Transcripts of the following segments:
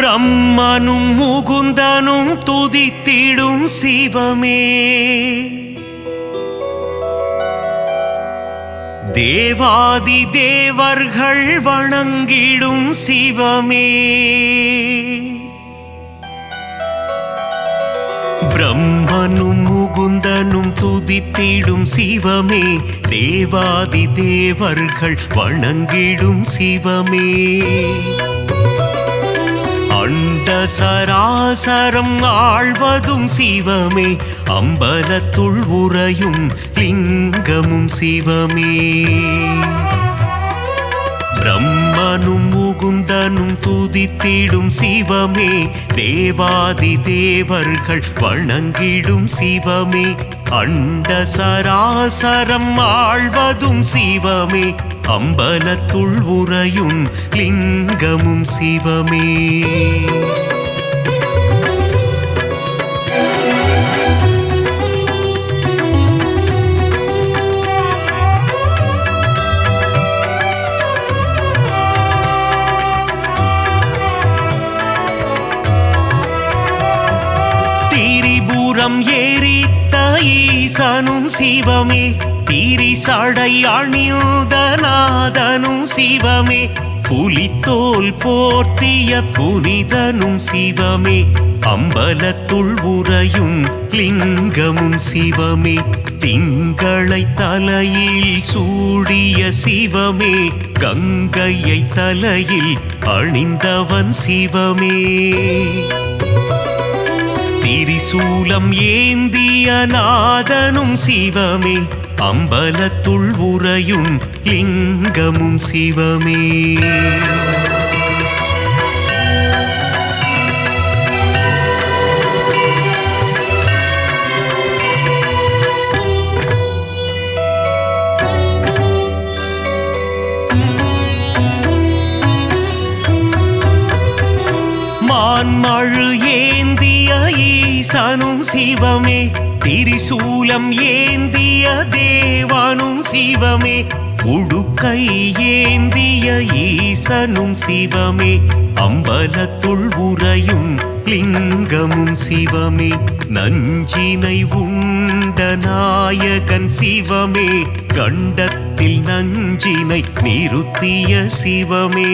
பிரம்மனும் முகுந்தனும் துதித்திடும் சிவமே, தேவாதி தேவர்கள் வணங்கிடும் சிவமே, பிரம்மனும் முகுந்தனும் துதித்திடும் சிவமே, தேவாதி தேவர்கள் வணங்கிடும் சிவமே, அண்ட சராசரம் ஆழ்வதும் சிவமே, அம்பலத்துள் உறையும் லிங்கமும் சிவமே, பிரம்மனும் முகுந்தனும் துதித்திடும் சிவமே, தேவாதி தேவர்கள் வணங்கிடும் சிவமே, அண்ட சராசரம் ஆழ்வதும் சிவமே, அம்பலத்துள் உறையும் லிங்கமும் சிவமே, திரிபுரம் எரித்த ஈசனும் சிவமே, திரிசடை அணிந்த நாதனும் சிவமே, புலித்தோல் போர்த்திய புனிதனும் சிவமே, அம்பலத்துள் உறையும் லிங்கமும் சிவமே, திங்களை தலையில் சூடிய சிவமே, கங்கையை தலையில் அணிந்தவன் சிவமே, திரிசூலம் ஏந்திய நாதனும் சிவமே, அம்பலத்துள் உறையும் லிங்கமும் சிவமே, மான்மழு ஏந்திய ஈசனும் சிவமே, திரிசூலம் ஏந்திய தேவனும் சிவமே, உடுக்கை ஏந்திய ஈசனும் சிவமே, அம்பலத்துள் உறையும் லிங்கமும் சிவமே, நஞ்சினை உண்ட நாயகன் சிவமே, கண்டத்தில் நஞ்சினை நிறுத்திய சிவமே,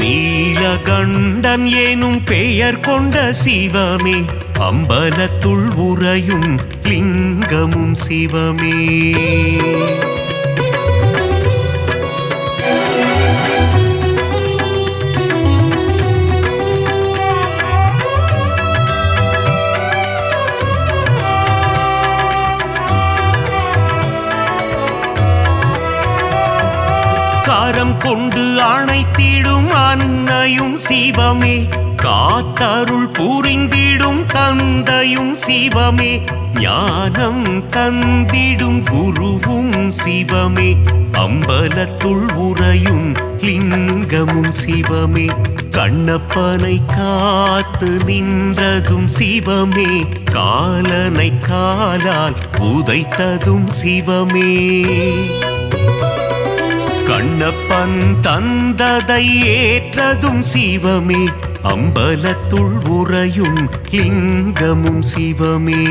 நீலகண்டன் எனும் பெயர் கொண்ட சிவமே, அம்பலத்துள் உறையும் லிங்கமும் சிவமே, கரம் கொண்டு அணைத்திடும் அன்னையும் சிவமே, காத்தருள் புரிந்திடும் தந்தையும் சிவமே, ஞானம் தந்திடும் குருவும் சிவமே, அம்பலத்துள் உறையும் லிங்கமும் சிவமே, கண்ணப்பனை காத்து நின்றதும் சிவமே, காலனை காலால் உதைத்ததும் சிவமே, கண்ணப்பன் தந்ததை ஏற்றதும் சிவமே, அம்பலத்துள் உறையும் லிங்கமும் சிவமே,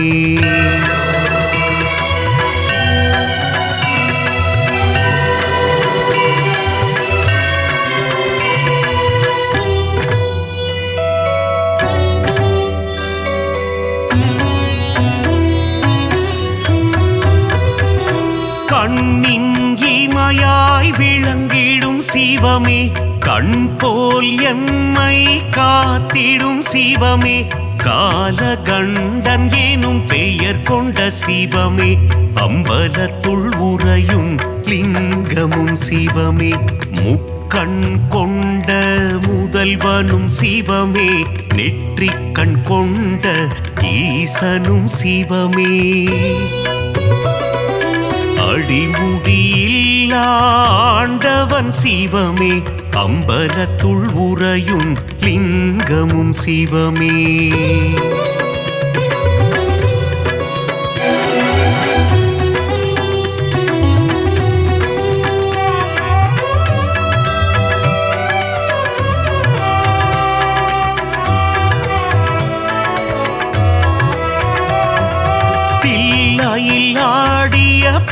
கண்ணின் இமையாய் விளங்கிடும் சிவமே, கண் போல் எம்மை காத்திடும் சிவமே, காலகண்டன் எனும் பெயர் கொண்ட சிவமே, அம்பலத்துள் உறையும் லிங்கமும் சிவமே, முக்கண் கொண்ட முதல்வனும் சிவமே, நெற்றிக்கண் கொண்ட ஈசனும் சிவமே, அடிமுடியில்லா ஆண்டவன் சிவமே, அம்பலத்துள் உறையும் லிங்கமும் சிவமே,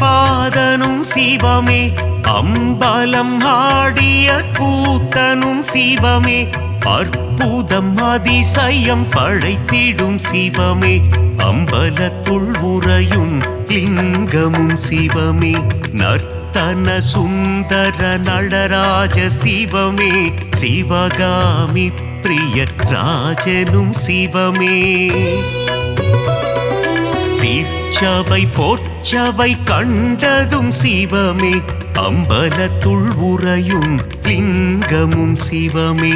பாதனும் சிவமே அம்பலம் ஆடிய கூத்தனும் சிவமே அற்புதம் அதிசயம் படைத்திடும் சிவமே அம்பலத்துள் உறையும் லிங்கமும் சிவமே நர்த்தன சுந்தர நடராஜ சிவமே சிவகாமி பிரிய ராஜனும் சிவமே சீர்ச்சபை போர்ச்சபை கண்டதும் சிவமே அம்பலத்துள் உறையும் லிங்கமும் சிவமே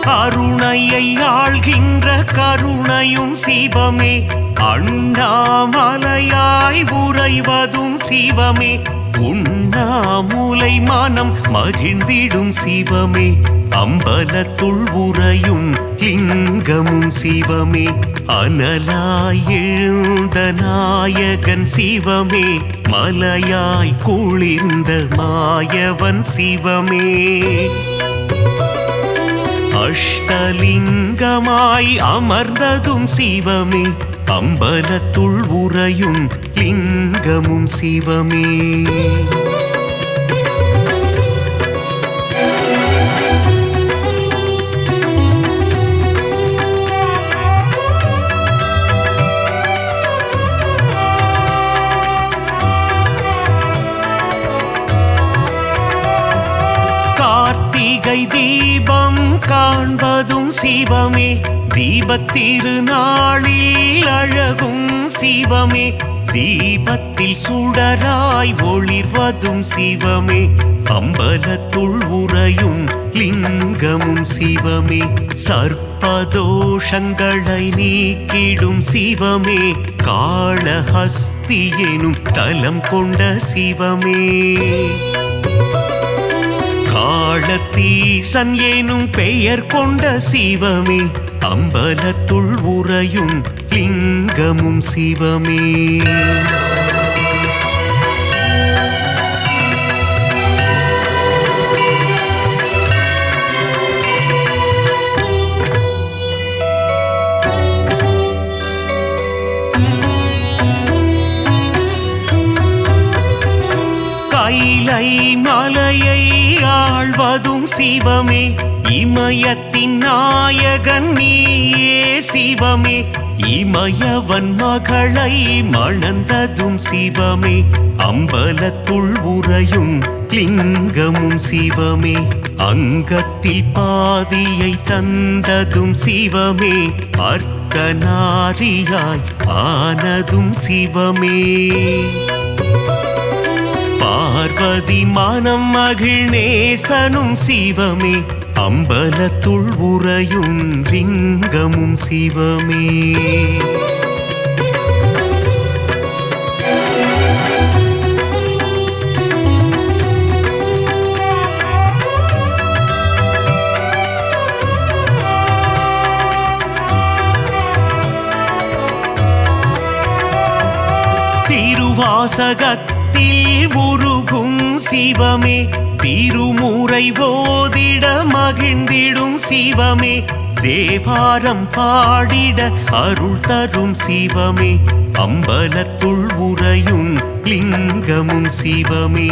கருணையை ஆள்கின்ற கருணையும் சிவமே அண்ணாமலையாய் உறைவதும் சிவமே உண்ணாமுலை மனம் மகிழ்ந்திடும் சிவமே அம்பலத்துள் உறையும் லிங்கமும் சிவமே அனலாய் எழுந்த நாயகன் சிவமே மலையாய் குளிர்ந்த மாயவன் சிவமே அஷ்டலிங்கமாய் அமர்ந்ததும் சிவமே அம்பலத்துள் உறையும் லிங்கமும் சிவமே கார்த்திகை தீபம் காண்பதும் சிவமே தீபத்திருநாளில் அழகும் சிவமே தீபத்தில் சுடராய் ஒளிர்வதும் சிவமே அம்பலத்துள் உறையும் லிங்கமும் சிவமே சர்ப்பதோஷங்களை நீக்கிடும் சிவமே காளஹஸ்தி எனும் தலம் கொண்ட சிவமே காளத்தீசன் எனும் பெயர் கொண்ட சிவமே அம்பலத்துள் உறையும் லிங்கமும் சிவமே கைலை மலையை ஆழ்வதும் சிவமே இமயத்தின் நாயகன் நீயே சிவமே இமயவன் மகளை மணந்ததும் சிவமே அம்பலத்துள் உறையும் லிங்கமும் சிவமே அங்கத்தில் பாதியை தந்ததும் சிவமே அர்த்தநாரியாய் ஆனதும் சிவமே பார்வதி மனம் மகிழ்நேசனும் சிவமே அம்பலத்துள் உறையும் லிங்கமும் சிவமே திருவாசகத்தில் உருகும் சிவமே திருமுறை ஓதிட மகிழ்ந்திடும் சிவமே தேவாரம் பாடிட அருள் தரும் சிவமே அம்பலத்துள் உறையும் லிங்கமும் சிவமே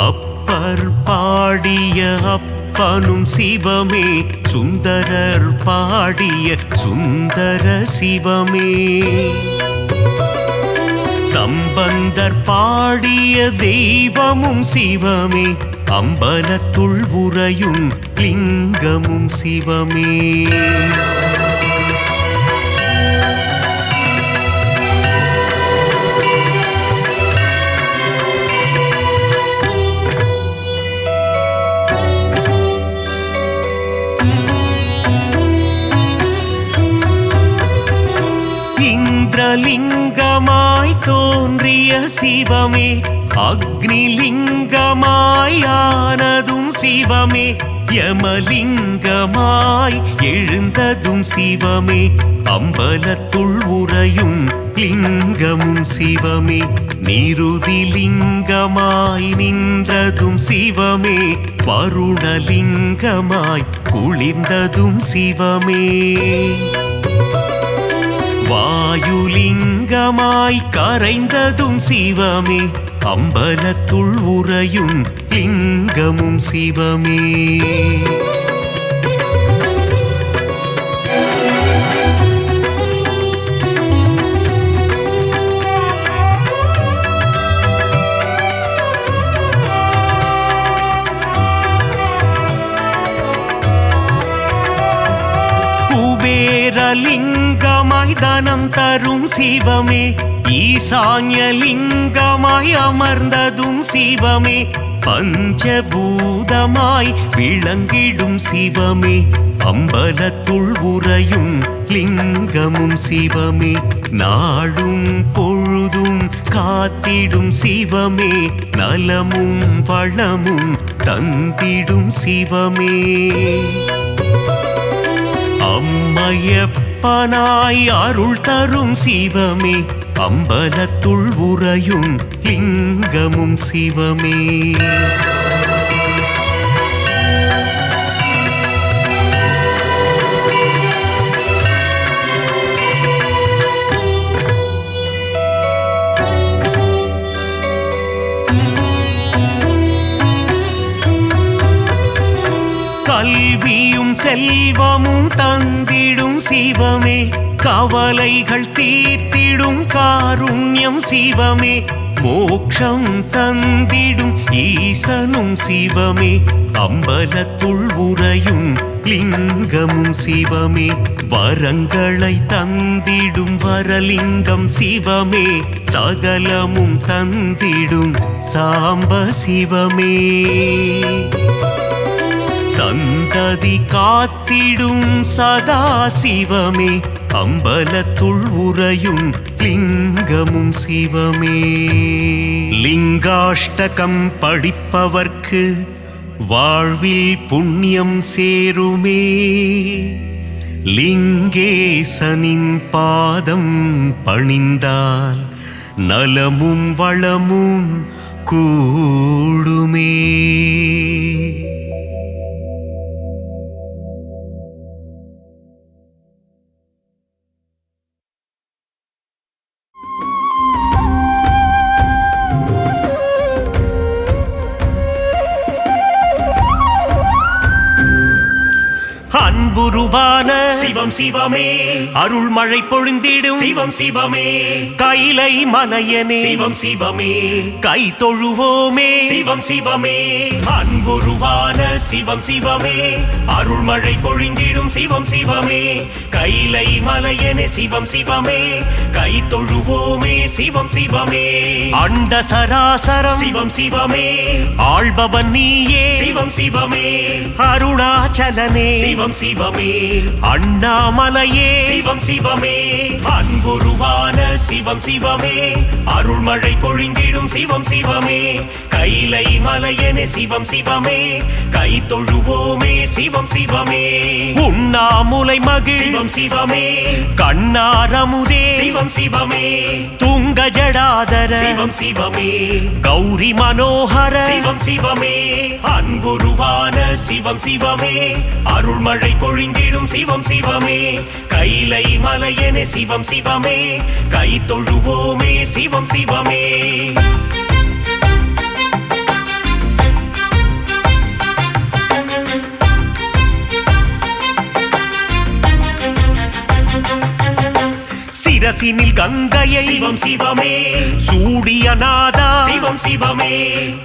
அப்பர் பாடிய அப்பனும் சிவமே சுந்தரர் பாடிய சுந்தர சிவமே சம்பந்தர் பாடிய தெய்வமும் சிவமே அம்பலத்துள் உறையும் லிங்கமும் சிவமே இந்திரலிங்கமாய் தோன்றிய சிவமே அக்னிலிங்கமாய் ஆனதும் சிவமே யமலிங்கமாய் எழுந்ததும் சிவமே அம்பலத்துள் உறையும் லிங்கமும் சிவமே நிருதிலிங்கமாய் நின்றதும் சிவமே வருணலிங்கமாய் குளிர்ந்ததும் சிவமே வாயுலிங்கமாய் கரைந்ததும் சிவமே அம்பலத்துள் உறையும் லிங்கமும் சிவமே குபேரலிங்கமாய் தனம் தரும் சிவமே ஈசான்யலிங்கமாய் அமர்ந்ததும் சிவமே பஞ்சபூதமாய் விளங்கிடும் சிவமே அம்பலத்துள் உறையும் லிங்கமும் சிவமே நாடும் பொழுதும் காத்திடும் சிவமே நலமும் வளமும் தந்திடும் சிவமே அம்மையப்பனாய் அருள் தரும் சிவமே அம்பலத்துள் உறையும் லிங்கமும் சிவமே கல்வியும் செல்வமும் தந்திடும் சிவமே கவலைகள் தீர்த்திடும் காருண்யம் சிவமே மோட்சம் தந்திடும் ஈசனும் சிவமே அம்பலத்துள் உறையும் லிங்கமும் சிவமே வரங்களை தந்திடும் வரலிங்கம் சிவமே சகலமும் தந்திடும் சாம்ப சிவமே சந்ததி காத்திடும் சதா சிவமே அம்பலத்துள் உறையும் லிங்கமும் சிவமே லிங்காஷ்டகம் படிப்பவர்க்கு வாழ்வில் புண்ணியம் சேருமே லிங்கேசனின் பாதம் பணிந்தால் நலமும் வளமும் கூடுமே அன்புருவான சிவம் சிவமே அருள்மழை பொழிந்திடும் சிவம் சிவமே கைலை மலையனே சிவம் சிவமே கை தொழுவோமே சிவம் சிவமே அன்புருவான சிவம் சிவமே அருள்மழை பொழிந்திடும் சிவம் சிவமே கைலை மலையனே சிவம் சிவமே கை தொழுவோமே சிவம் சிவமே அண்ட சராசரம் சிவம் சிவமே ஆள்பவன் நீயே சிவம் சிவமே அருணாச்சலனே சிவம் சிவமே அண்ணாமலையே சிவம் சிவமே அன்புருவான சிவம் சிவமே அருள்மழை பொழிந்திடும் சிவம் சிவமே கைலை மலையனே சிவம் சிவமே கை தொழுவோமே சிவம் சிவமே உண்ணாமுலை மகிழ் சிவம் சிவமே கண்ணாரமுதே சிவம் சிவமே துங்க ஜடாதர சிவம் சிவமே கௌரி மனோகர சிவம் சிவமே அன்புருவான சிவம் சிவமே அருள்மழை பொழிந்திடும் சிவம் சிவமே கைலை மலையனே சிவம் சிவமே கை தொழுவோமே சிவம் சிவமே சிரசினில் கங்கையை சிவம் சிவமே சூடிய நாதா சிவம் சிவமே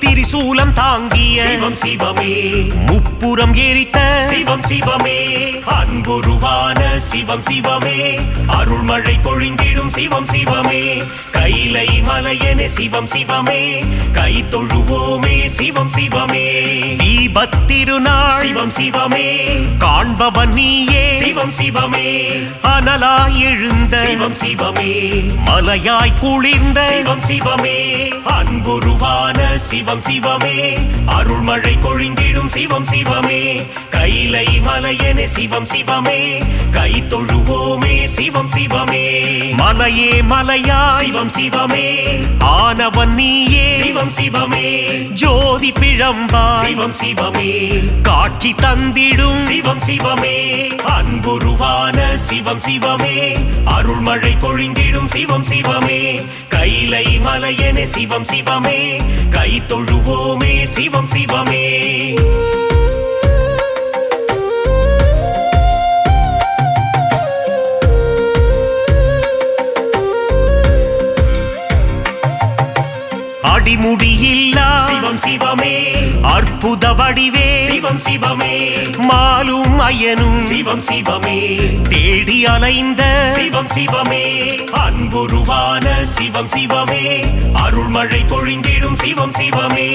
திரிசூலம் தாங்கிய சிவம் சிவமே முப்புறம் எரித்த சிவம் சிவமே அன்புருவான சிவம் சிவமே அருள்மழை பொழிந்திடும் சிவம் சிவமே கைலை மலையனே சிவம் சிவமே கை தொழுவோமே சிவம் சிவமே தீபத்திருநாள் சிவம் சிவமே காண்பவன் நீயே சிவம் சிவமே அனலாய் எழுந்த சிவம் சிவமே மலையாய் குளிர்ந்த சிவம் சிவமே அன்புருவான சிவம் சிவமே அருள்மழை பொழிந்திடும் சிவம் சிவமே கைலை மலையனே சிவம் சிவமே கை தொழுவோமே சிவம் சிவமே மலையே மலையாய் சிவம் சிவமே ஆனவன் நீயே சிவம் சிவமே ஜோதி பிழம்பாய் சிவம் சிவமே காட்சி தந்திடும் சிவம் சிவமே அன்புருவான சிவம் சிவமே அருள்மழை பொழிந்திடும் சிவம் சிவமே கைலை மலையென சிவம் சிவமே கை தொழுவோமே சிவம் சிவமே அடிமுடியில்லா சிவம் சிவமே அற்புத வடிவே சிவம் சிவமே மாலும் அயனும் சிவம் சிவமே தேடி அலைந்த சிவம் சிவமே அன்புருவான சிவம் சிவமே அருள்மழை பொழிந்திடும் சிவம் சிவமே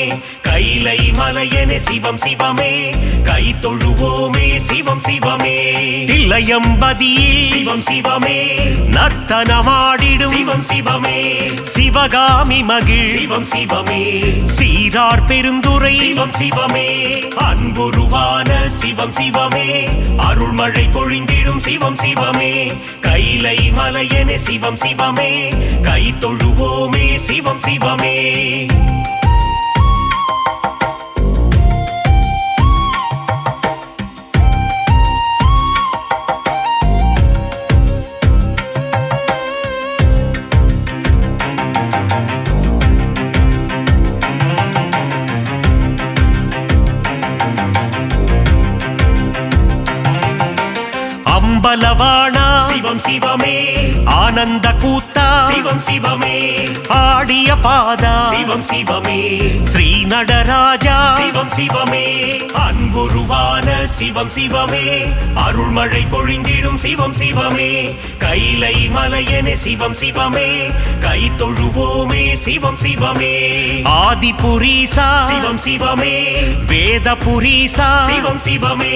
கைலை மலையென சிவம் சிவமே கை தொழுவோமே சிவம் சிவமே தில்லையம்பதியில் சிவம் சிவமே நர்த்தனமாடிடும் சிவம் சிவமே சிவகாமி மகிழ் சிவம் சிவமே சீரார் பெருந்துரை சிவம் சிவமே அன்புருவான சிவம் சிவமே அருள்மழை பொழிந்திடும் சிவம் சிவமே கைலை மலையென சிவம் சிவமே கை தொழுவோமே சிவம் சிவமே அம்பலவாணா சிவம் சிவமே ஆனந்த கூத்தா சிவம் சிவமே ஆடிய பாதா சிவம் சிவமே ஸ்ரீ நடராஜா சிவம் சிவமே அன்புருவான சிவம் சிவமே அருள்மழை பொழிந்திடும் சிவம் சிவமே கைலை மலையென சிவம் சிவமே கை தொழுவோமே சிவம் சிவமே ஆதிபுரீசா சிவம் சிவமே வேதபுரீசா சிவம் சிவமே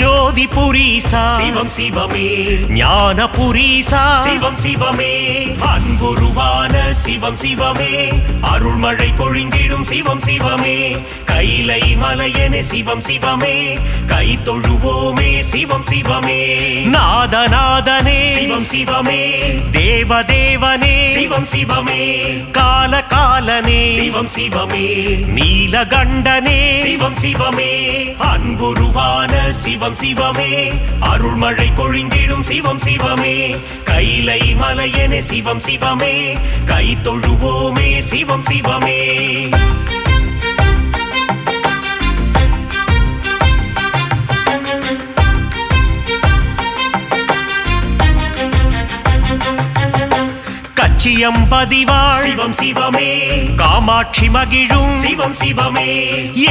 ஜோதிபுரீசா சிவம் சிவமே ஞானபுரீசா சிவம் சிவமே அன்புருவான சிவம் சிவமே அருள்மழை பொழிந்திடும் சிவம் சிவமே கைலை மலையென சிவம் சிவமே கை தொழுவோமே சிவம் சிவமே நாதநாதனே சிவம் சிவமே தேவதேவனே சிவம் சிவமே கால காலனே சிவம் சிவமே நீலகண்டனே சிவம் சிவமே அன்புருவான சிவம் சிவமே அருள்மழை பொழிந்திடும் சிவம் சிவமே கைலை மலையென சிவம் சிவமே கை தொழுவோமே சிவம் சிவமே கச்சியம்பதிவாள் சிவம் சிவமே காமாட்சி மகிழும் சிவம் சிவமே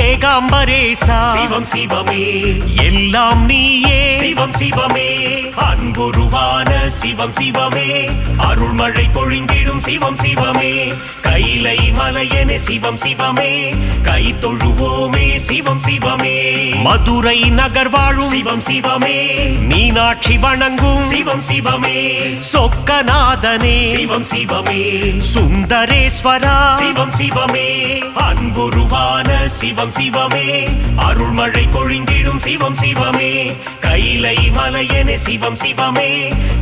ஏகாம்பரேசா சிவம் சிவமே எல்லாம் நீயே சிவம் சிவமே அன்புருவான சிவம் சிவமே அருள்மழை பொழிந்திடும் சிவம் சிவமே கைலை மலையென சிவம் சிவமே கை தொழுவோமே சிவம் சிவமே மதுரை நகர் வாழும் சிவம் சிவமே மீனாட்சி வணங்கும் சிவம் சிவமே சொக்கநாதனே சிவம் சிவமே சுந்தரேஸ்வரா சிவம் சிவமே அன்புருவான சிவம் சிவமே அருள்மழை பொழிந்திடும் சிவம் சிவமே கைலை மலையென சிவம் சிவமே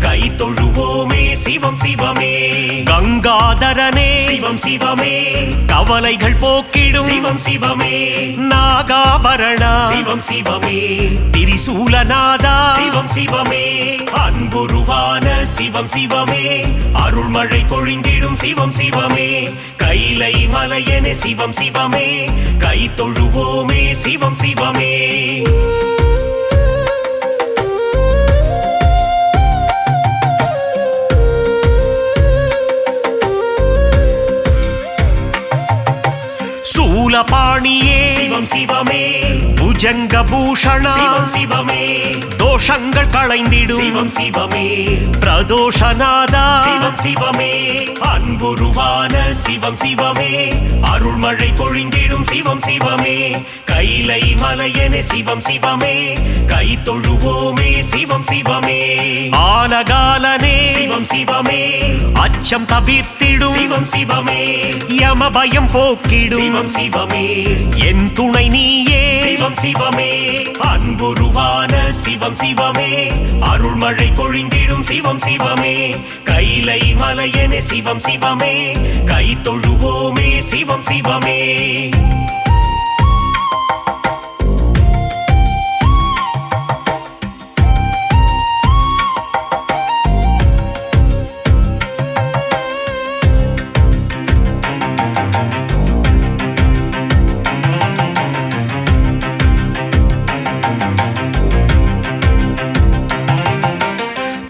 கை தொழுவோமே சிவம் சிவமே கங்காதரனே சிவம் சிவமே கவலைகள் போக்கிடும் சிவம் சிவமே நாகாபரணா சிவம் சிவமே திரிசூலநாதா சிவம் சிவமே அன்புருவான சிவம் சிவமே அருள்மழை பொழிந்திடும் சிவம் சிவமே கைலை மலையென சிவம் சிவமே கை தொழுவோமே சிவம் சிவமே சூலபாணியே சிவம் சிவமே புஜங்க பூஷணா சிவம் சிவமே தோஷங்கள் களைந்திடும் சிவம் சிவமே பிரதோஷநாதா சிவம் சிவமே அன்புருவான சிவம் சிவமே அருள்மழை பொழிந்திடும் சிவம் சிவமே கைலை மலையென சிவம் சிவமே கை தொழுவோமே சிவம் சிவமே ஆலகாலனே சிவம் சிவமே அச்சம் தவிர்த்திடும் சிவம் சிவமே யம பயம் போக்கிடும் சிவம் சிவமே என் துணை நீயே சிவம் சிவமே அன்புருவான சிவம் சிவமே அருள்மழை பொழிந்திடும் சிவம் சிவமே கைலை மலையனே சிவம் சிவமே கை தொழுவோமே சிவம் சிவமே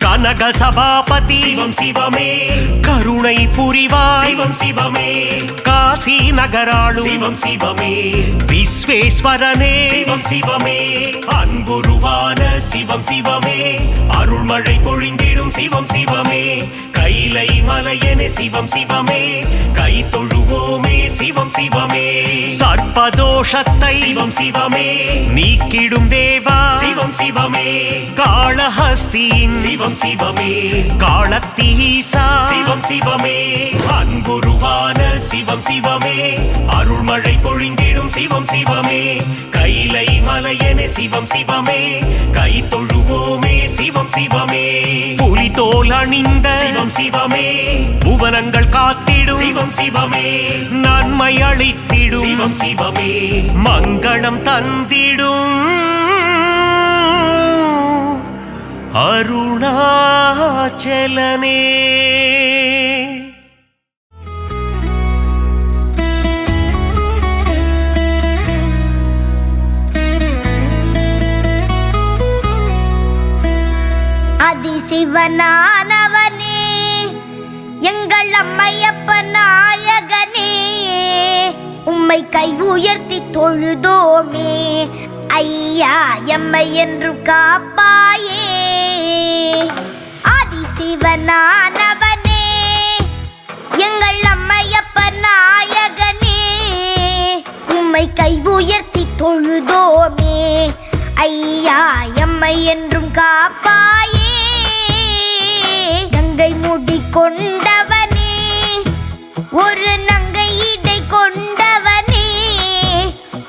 கனக சபாபதி சிவம் சிவமே கருணை புரிவாய் சிவம் சிவமே காசி நகராளும் சிவம் சிவமே விஸ்வேஸ்வரனே சிவம் சிவமே அன்புருவான சிவம் சிவமே அருள்மழை பொழிந்திடும் சிவம் சிவமே கைலை மலையனே சிவம் சிவமே கை தொழுவோமே சிவம் சிவமே சர்ப்பதோஷத்தை சிவம் சிவமே நீக்கிடும் தேவா சிவம் சிவமே காளஹஸ்தியின் சிவம் சிவமே காளத்தீசா சிவம் சிவமே அன்புருவான சிவம் சிவமே அருள்மழை பொழிந்திடும் சிவம் சிவமே கைலை மலையனே சிவம் சிவமே கை தொழுவோமே சிவம் சிவமே புலிதோல் அணிந்த சிவம் சிவமே புவனங்கள் காத்திடும் சிவம் சிவமே நன்மை அளித்திடும் சிவம் சிவமே மங்களம் தந்திடும் அருணாச்சலனே அதிசிவனானவனே எங்கள் அம்மையப்ப நாயகனே உம்மை கை உயர்த்தி தொழுதோமே ஐயா எம்மை என்றும் காப்பாயே ஆதிசிவனானவனே எங்கள் அம்மையப்ப நாயகனே உம்மை கை உயர்த்தி தொழுதோமே ஐயா எம்மை என்றும் காப்பாயே கங்கை முடி கொண்டவனே ஒரு நங்கை இடை கொண்டவனே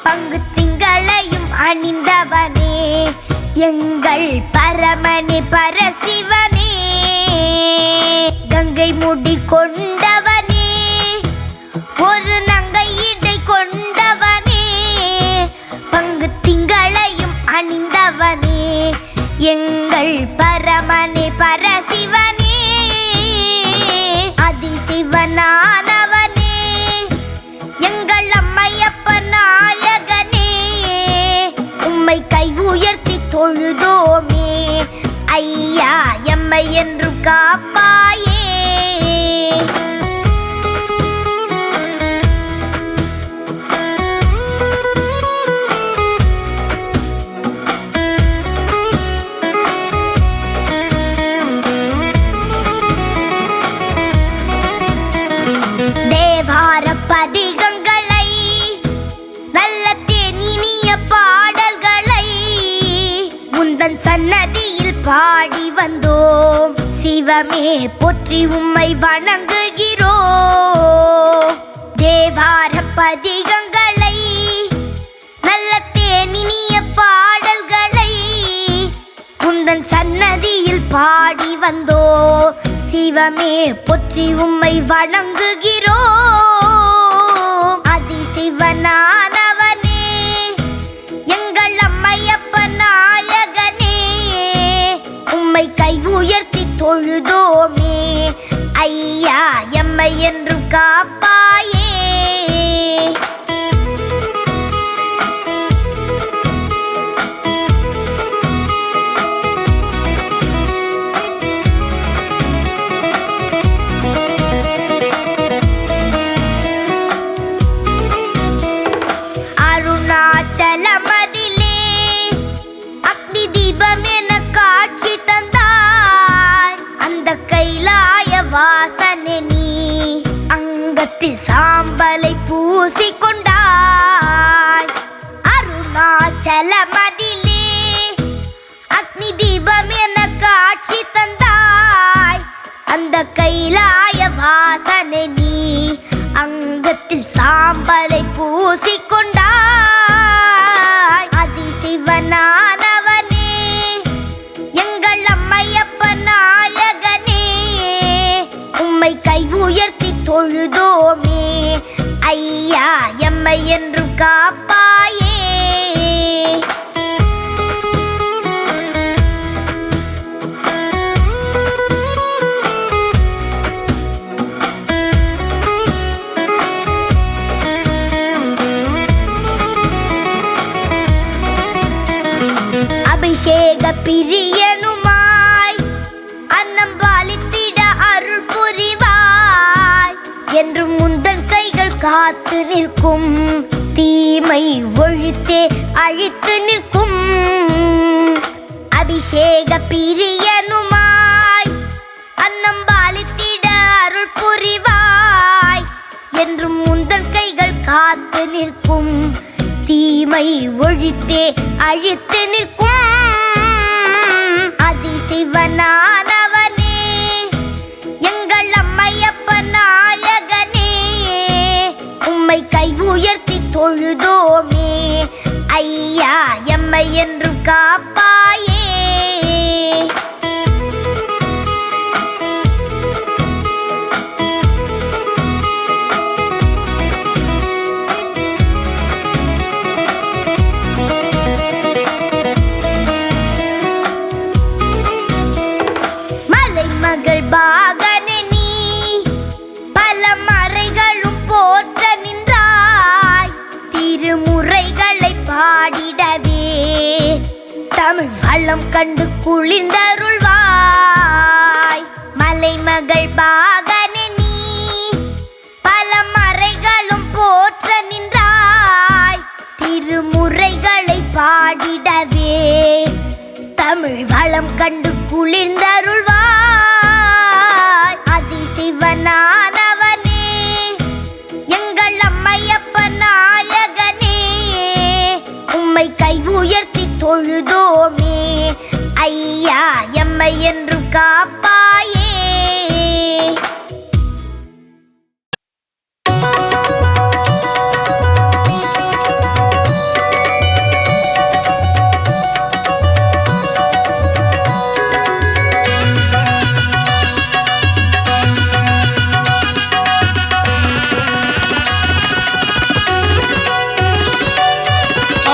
பங்கு திங்களையும் அணிந்தவனே எங்கள் பரமனே பரசிவனே கங்கை முடி கொண்டவனே ஒரு நங்கை இடை கொண்டவனே பங்கு திங்களையும் அணிந்தவனே எங்கள் பரமனே பரசிவனே அதிசிவனானவனே எங்கள் அம்மையப்ப நாயகனே உம்மை கை உயர்த்தி தொழுதோமே ஐயா எம்மை என்றும் காப்பாயே பதிகங்களை நல்ல தேனினிய பாடல்களை உந்தன் சன்னதியில் பாடி வந்தோம் சிவமே போற்றி உம்மை வணங்குகிறோம் தேவார பதிகங்களை நல்ல தேனினிய பாடல்களை உந்தன் சன்னதியில் பாடி வந்தோம் சிவமே போற்றி உம்மை வணங்குகிறோம் அதிசிவனானவனே எங்கள் அம்மையப்ப நாயகனே உம்மை கை உயர்த்தி தொழுதோமே ஐயா எம்மை என்றும் காப்பாயே சாம்பலை பூசிக்கொண்டாய் அருணாச்சலமதிலே அக்னி தீபம் என காட்சி தந்தாய் அந்த கைலாய கை உயர்த்தி தொழுதோமே ஐயா எம்மை என்றும் காப்பாயே. அபிஷேக பிரியனுமாய் அன்னம் பாலித்திட அருள் புரிவாய் என்று முந்தன் கைகள் காத்து நிற்கும் தீமை ஒழித்தே அழித்து நிற்கும். அபிஷேக பிரியனுமாய் அன்னம் பாலித்திட அருள் புரிவாய் என்று முந்தன் கைகள் காத்து நிற்கும் தீமை ஒழித்தே அழித்து நிற்கும். அதிசிவனானவனே எங்கள் அம்மையப்ப நாயகனே உம்மை கை உயர்த்தி தொழுதோமே ஐயா எம்மை என்றும் காப்பாயே. பாகனே நீ பல மறைகளும் போற்ற நின்றாய் திருமுறைகளை பாடிடவே தமிழ் வளம் கண்டு குளிர்ந்தருள்வாய். மலைமகள் பாகனே நீ பல மறைகளும் போற்ற நின்றாய் திருமுறைகளை பாடிடவே தமிழ் வளம் கண்டு குளிர்ந்தருள்வாய். அதிசிவனானவனே எங்கள் அம்மையப்ப நாயகனே உம்மை கை உயர்த்தி தொழுதோமே ஐயா எம்மை என்றும் காப்பாயே.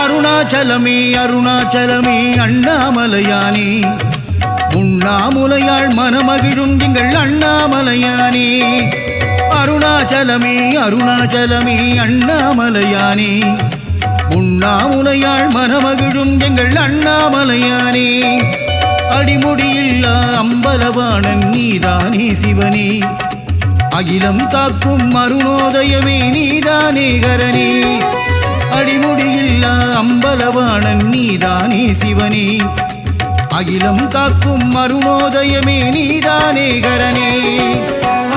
அருணாச்சலமே அருணாச்சலமே அண்ணாமலையானே உண்ணாமுலையாள் மனமகிழும் எங்கள் அண்ணாமலையானே. அருணாச்சலமே அருணாச்சலமே அண்ணாமலையானே உண்ணாமுலையாள் மனமகிழும் எங்கள் அண்ணாமலையானே. அடிமுடியில்லா அம்பலவாணன் நீதானே சிவனே அகிலம் காக்கும் அருணோதயமே நீதானே கரனே. அடிமுடியில்லா அம்பலவாணன் நீதானே சிவனே அகிலம் காக்கும் அருணோதயமே நீதானே கரனே.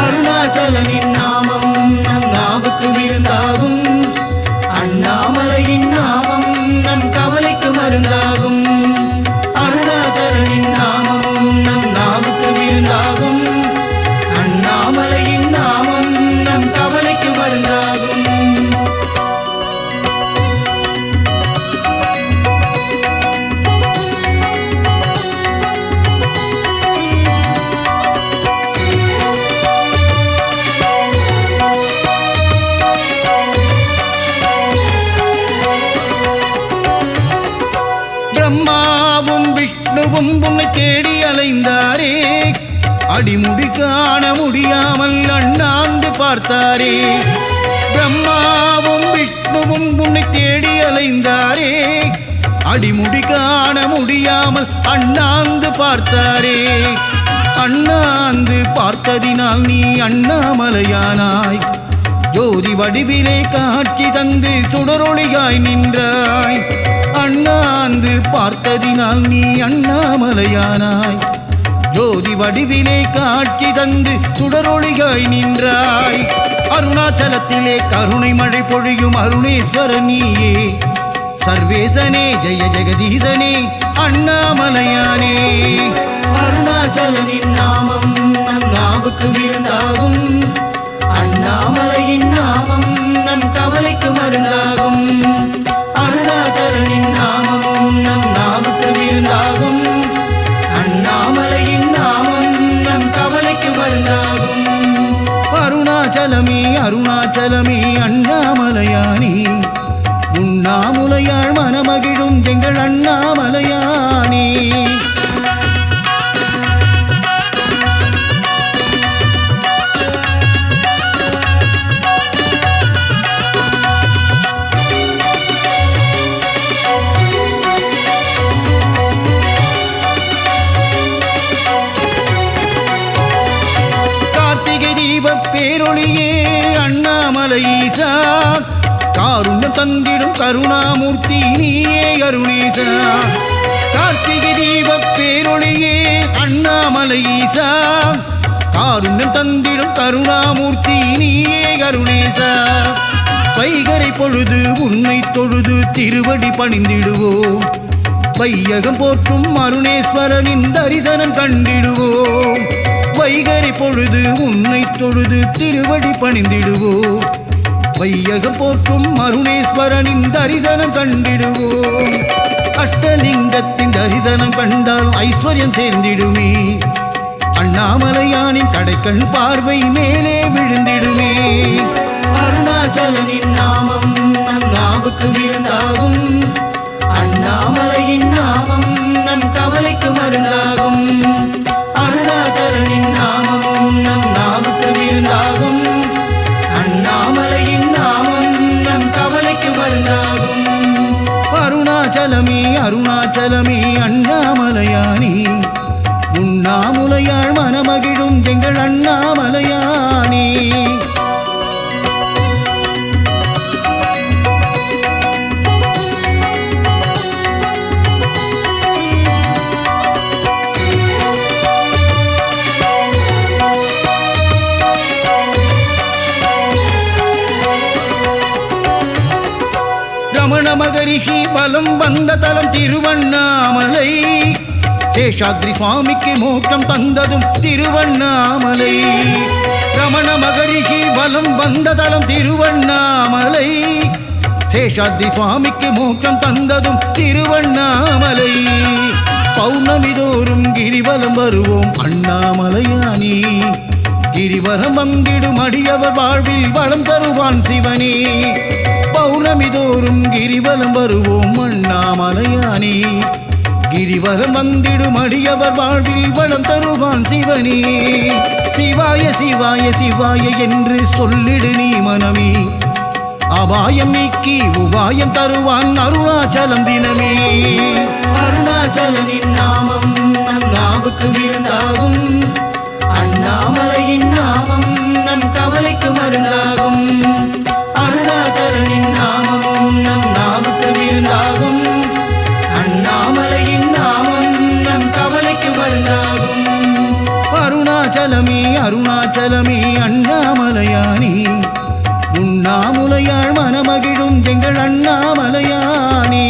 அருணாச்சலனின் நாமம் நம் நாவுக்கு விருந்தாகும் அண்ணாமலையின் நாமம் நம் கவலைக்கு மருந்தாகும். அருணாச்சலனின் நாமம் நம் நாவுக்கு விருந்தாகும் அண்ணாமலையின் நாமம் நம் கவலைக்கு மருந்தாகும். பிரம்மாவும் விஷ்ணுவும் உன்னை தேடி அலைந்தாரே அடிமுடி காண முடியாமல் அண்ணாந்து பார்த்தாரே. பிரம்மாவும் விஷ்ணுவும் உன்னை தேடி அலைந்தாரே அடிமுடி காண முடியாமல் அண்ணாந்து பார்த்தாரே. அண்ணாந்து பார்த்ததினால் நீ அண்ணாமலையானாய் ஜோதி வடிவிலே காட்சி தந்து சுடரொளியாய் நின்றாய். அண்ணாந்து பார்த்ததினால் நீ அண்ணாமலையானாய் ஜோதி வடிவிலே காட்சி தந்து சுடரொளியாய் நின்றாய். அருணாச்சலத்திலே கருணை மழை பொழியும் அருணேஸ்வரன் நீயே சர்வேசனே ஜெய ஜெகதீசனே அண்ணாமலையானே. அருணாச்சலனின் நாமம் நம் நாவுக்கு விருந்தாகும் அண்ணாமலையின் நாமம் நம் கவலைக்கு மருந்தாகும். அருணாச்சலனின் நாமம் நம் நாவுக்கு விருந்தாகும் அண்ணாமலையின் நாமம் நம் கவலைக்கு மருந்தாகும். அருணாச்சலமே அருணாச்சலமே அண்ணாமலையானே உண்ணாமுலையாள் மனமகிழும் எங்கள் அண்ணாமலையானே பேரொளியே அண்ணாமலை ஈசா காருண்யம் தந்திடும் கருணாமூர்த்தி நீயே அருணேசா கார்த்திகை தீப பேரொளியே அண்ணாமலை ஈசா காருண்யம் தந்திடும் கருணாமூர்த்தி நீயே அருணேசா வைகரை பொழுது உன்னை தொழுது திருவடி பணிந்திடுவோம் வையகம் போற்றும் அருணேஸ்வரனின் தரிசனம் கண்டிடுவோம் வைகரை பொழுது உன்னை தொழுது திருவடி பணிந்திடுவோம் வையகம் போற்றும் அருணேஸ்வரனின் தரிசனம் கண்டிடுவோம் அஷ்டலிங்கத்தின் தரிசனம் கண்டால் ஐஸ்வர்யம் சேர்ந்திடுமே அண்ணாமலையானின் கடைக்கண் பார்வை மேலே விழுந்திடுமே அருணாச்சலனின் நாமம் நம் நாவுக்கு விருந்தாகும் அண்ணாமலையின் நாமம் நம் கவலைக்கு மருந்தாகும் அருணாச்சலனின் நாமம் நம் நாவுக்கு விருந்தாகும் அண்ணாமலையின் நாமம் நம் கவலைக்கு மருந்தாகும் அருணாச்சலமே அருணாச்சலமே அண்ணாமலையானே உண்ணாமுலையாள் மனமகிழும் எங்கள் அண்ணாமலையானே ரமண மகரிஷி பலம் வந்த தலம் திருவண்ணாமலை சேஷாத்ரி சுவாமிக்கு மோட்சம் தந்ததும் திருவண்ணாமலை ரமண மகரிஷி பலம் வந்த தலம் திருவண்ணாமலை சேஷாத்ரி சுவாமிக்கு மோட்சம் தந்ததும் திருவண்ணாமலை பௌர்ணமி தோறும் கிரிவலம் வருவோம் அண்ணாமலையானே கிரிவலம் வந்திடும் அடியவர் வாழ்வில் வளம் தருவான் சிவனே பௌர்ணமி தோறும் கிரிவலம் வருவோம் அண்ணாமலையானே கிரிவலம் வந்திடும் அடியவர் வாழ்வில் வளம் தருவான் சிவனே சிவாய சிவாய சிவாய என்று சொல்லிடு நீ மனமே அபாயம் நீக்கி உபாயம் தருவான் அருணாச்சலம் தினமே அருணாச்சலனின் நாமம் நம் நாவுக்கு விருந்தாகும் அண்ணாமலையின் நாமம் நம் கவலைக்கு மருந்தாகும் அருணாச்சலனின் நாமம் நம் நாவுக்கு விருந்தாகும் அண்ணாமலையின் நாமம் நம் கவலைக்கு மருந்தாகும் அருணாச்சலமே அருணாச்சலமே அண்ணாமலையானே உண்ணாமுலையாள் மனமகிழும் எங்கள் அண்ணாமலையானே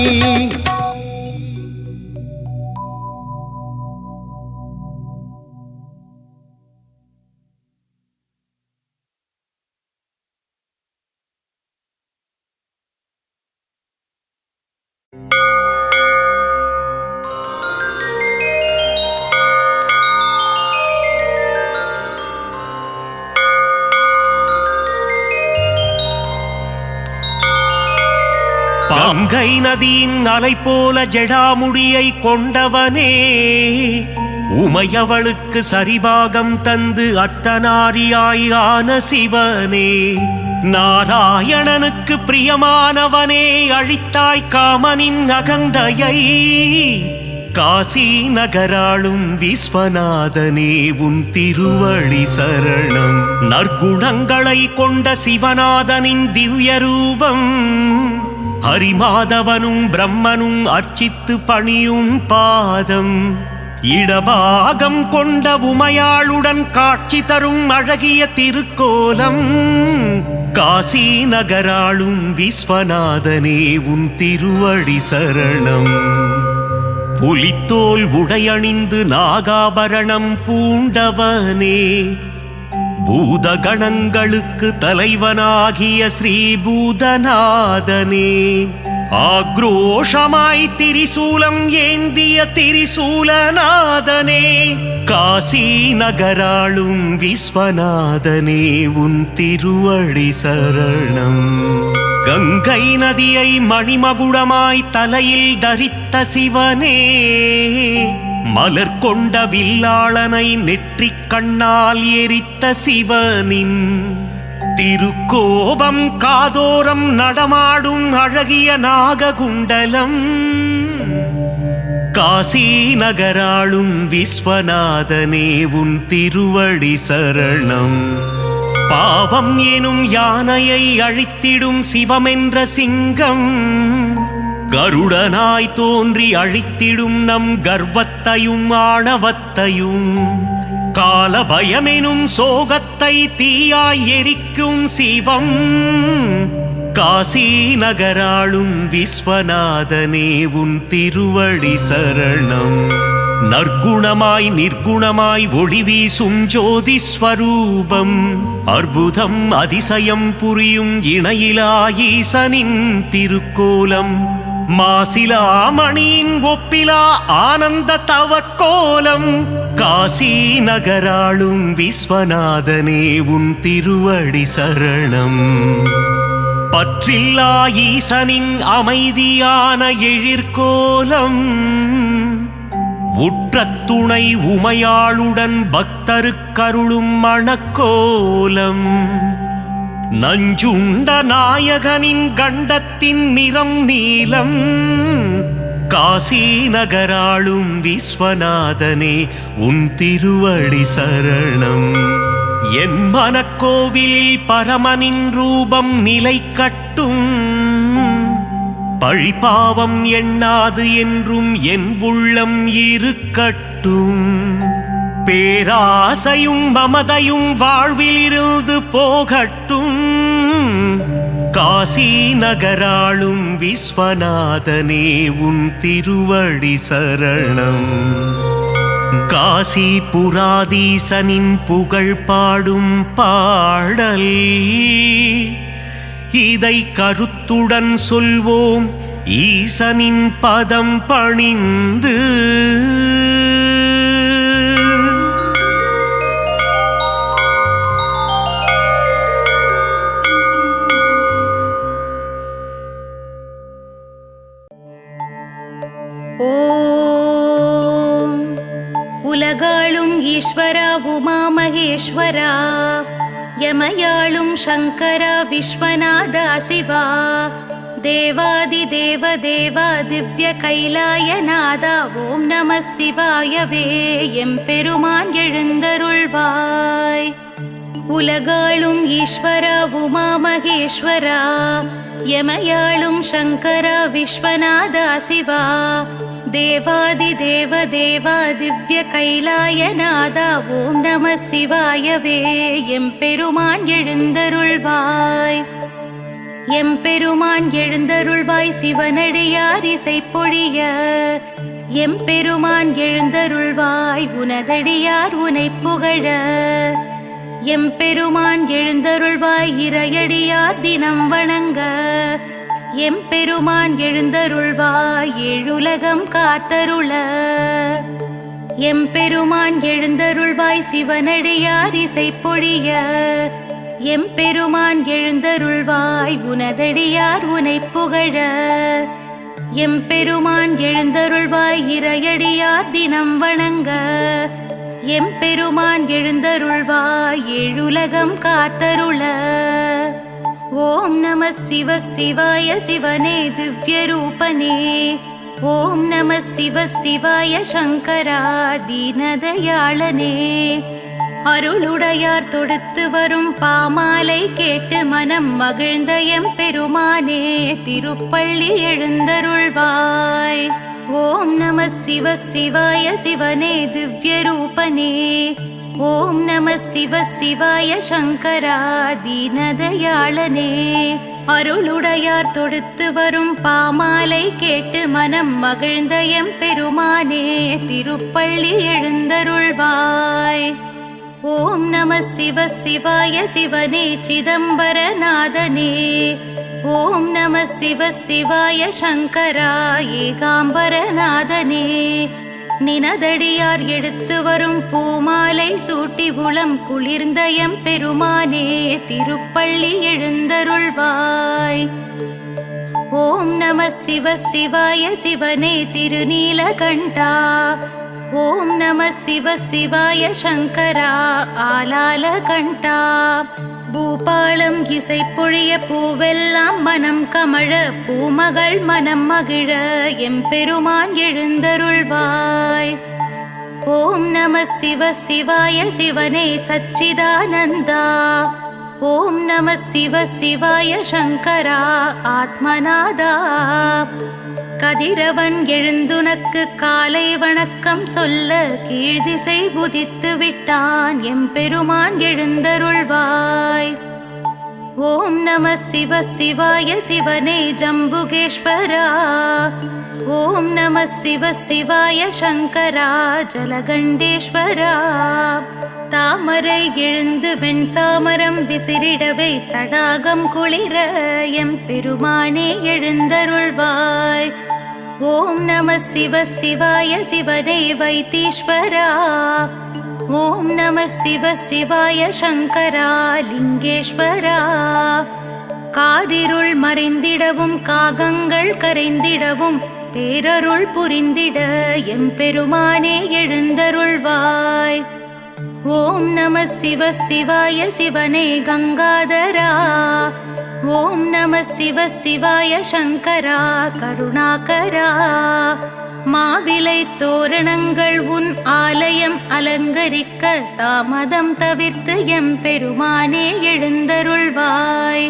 பங்கை நதியின் அலை போல ஜடாமுடியை கொண்டவனே உமையவளுக்கு சரிபாகம் தந்து அர்த்தநாரியாய் ஆன சிவனே நாராயணனுக்கு பிரியமானவனே அழித்தாய் காமனின் அகந்தையை காசி நகராளும் விஸ்வநாதனே உன் திருவடி சரணம் நற்குணங்களை கொண்ட சிவநாதனின் திவ்ய ரூபம் ஹரிமாதவனும் பிரம்மனும் அர்ச்சித்து பணியும் பாதம் இடபாகம் கொண்ட உமையாளுடன் காட்சி தரும் அழகிய திருக்கோலம் காசி நகராளும் விஸ்வநாதனே உன் திருவடி சரணம் புலித்தோல் உடையணிந்து நாகாபரணம் பூண்டவனே பூதகணங்களுக்கு தலைவனாகிய ஸ்ரீ பூதநாதனே ஆக்ரோஷமாய் திரிசூலம் ஏந்திய திரிசூலநாதனே, காசி நகராளும் விஸ்வநாதனே, உன் திருவடி சரணம். கங்கை நதியை மணிமகுடமாய் தலையில் தரித்த சிவனே, மலர் கொண்ட வில்லாளனை நெற்றிக் கண்ணால் எரித்த சிவனின் திருக்கோபம் காதோரம் நடமாடும் அழகிய நாககுண்டலம், காசி நகராளும் விஸ்வநாதனே, உன் திருவடி சரணம். பாவம் எனும் யானையை அழித்திடும் சிவமென்ற சிங்கம், கருடனாய் தோன்றி அழித்திடும் நம் கர்வத்தையும் ஆணவத்தையும், கால பயமெனும் சோகத்தை தீயாய் எரிக்கும் சிவம், காசி நகராளும் விஸ்வநாதனே, உன் திருவடி சரணம். நற்குணமாய் நிர்குணமாய் ஒளி வீசும் ஜோதி ஸ்வரூபம், அற்புதம் அதிசயம் புரியும் இணையிலா ஈசனின் திருக்கோலம், மாசிலா மணியின் ஒப்பிலா ஆனந்த தவக்கோலம், காசி நகராளும் விஸ்வநாதனே, உன் திருவடி சரணம். பற்றில்லா ஈசனின் அமைதியான எழிற்கோலம், உற்ற துணை உமையாளுடன் பக்தருக்கருளும் மணக்கோலம், நஞ்சுண்ட நாயகனின் கண்டத்தின் நிறம் நீலம், காசி நகராளும் விஸ்வநாதனே, உன் திருவடி சரணம். என் மனக்கோவிலில் பரமனின் ரூபம் நிலை கட்டும், பழிபாவம் எண்ணாது என்றும் என் உள்ளம் இருக்கட்டும், பேராசையும் மமதையும் வாழ்விலிருந்து போகட்டும், காசி நகராளும் விஸ்வநாதனே, உன் திருவடி சரணம். காசி புராதீசனின் புகழ் பாடும் பாடல், இதை கருத்துடன் சொல்வோம் ஈசனின் பதம் பணிந்து. ஓம் உலகாளும் ஈஸ்வரா உமா மகேஸ்வரா, யமயாளும் சங்கரா விஸ்வநாதா சிவா, தேவாதி தேவ தேவா திவ்ய கைலாயநாதா, ஓம் நம சிவாயவே. எம்பெருமான் எழுந்தருள்வாய். உலகாளும் ஈஸ்வரா உமா மகேஸ்வரா, யமயாளும் சங்கரா விஸ்வநாதா சிவா, தேவாதி தேவ தேவா திவ்ய கைலாயநாதா, ஓம் நம சிவாயவே. எம்பெருமான் எழுந்தருள்வாய். எம்பெருமான் எழுந்தருள்வாய். சிவனடியார் இசை பொழிய எம்பெருமான் எழுந்தருள்வாய். உனதடியார் உனை புகழ எம்பெருமான் எழுந்தருள்வாய். இறையடியார் தினம் வணங்க எம்பெருமான் எழுந்தருள்வாய். ஏழுலகம் காத்தருள எம்பெருமான் எழுந்தருள்வாய். சிவனடியார் இசை பொழிய எம்பெருமான் எழுந்தருள்வாய். உனதடியார் உனை புகழ எம்பெருமான் எழுந்தருள்வாய். இறையடியார் தினம் வணங்க எம்பெருமான் எழுந்தருள்வாய். ஏழுலகம் காத்தருள. ஓம் நம சிவ சிவாய. சிவனே திவ்ய ரூபனே. ஓம் நம சிவ சிவாய. சங்கரா தீனதயாளனே. அருளுடையார் தொடுத்து வரும் பாமாலை கேட்டு மனம் மகிழ்ந்த எம்பெருமானே திருப்பள்ளி எழுந்தருள்வாய். ஓம் நம சிவ சிவாய. சிவனே திவ்ய ரூபனே. ஓம் நம சிவ சிவாய. சங்கரா தீனதயாளனே. அருளுடையார் தொடுத்து வரும் பாமாலை கேட்டு மனம் மகிழ்ந்த எம்பெருமானே திருப்பள்ளி எழுந்தருள்வாய். ஓம் நம சிவ சிவாய. சிவனே சிதம்பரநாதனே. ஓம் நம சிவ சிவாய சங்கரா ஏகாம்பரநாதனே. நினதடியார் எடுத்து வரும் பூமாலை சூட்டி உளம் குளிர்ந்த எம் பெருமானே திருப்பள்ளி எழுந்தருள்வாய். ஓம் நம சிவ சிவாய சிவனே திருநீலகண்டா. ஓம் நம சிவ சிவாய சங்கரா ஆலாலகண்டா. பூபாலம் இசை பொழிய பூவெல்லாம் மனம் கமழ பூமகள் மனம் மகிழ எம்பெருமான் எழுந்தருள்வாய். ஓம் நம சிவ சிவாய சிவனே சச்சிதானந்தா. ஓம் நம சிவ சிவாய சங்கரா ஆத்மநாதா. கதிரவன் எழுந்துனக்கு காலை வணக்கம் சொல்ல கீழ்திசை உதித்து விட்டான் எம்பெருமான் எழுந்தருள்வாய். ஓம் நம சிவ சிவாய சிவனே ஜம்புகேஸ்வரா. ஓம் நம சிவ சிவாய சங்கரா ஜலகண்டேஸ்வரா. தாமரை எழுந்து வெண்சாமரம் விசிறிடவை தடாகம் குளிர எம்பெருமானே எழுந்தருள்வாய். ஓம் நம சிவ சிவாய சிவனே வைத்தீஸ்வரா. ஓம் நம சிவ சிவாய சங்கரா லிங்கேஸ்வரா. காரிருள் மறைந்திடவும் காகங்கள் கரைந்திடவும் பேரருள் புரிந்திட எம்பெருமானே எழுந்தருள்வாய். ஓம் நம சிவ சிவாய சிவனே கங்காதரா. ஓம் நம சிவ சிவாய சங்கரா கருணாகரா. மாவிலை தோரணங்கள் உன் ஆலயம் அலங்கரிக்க தாமதம் தவிர்த்து எம்பெருமானே எழுந்தருள்வாய்.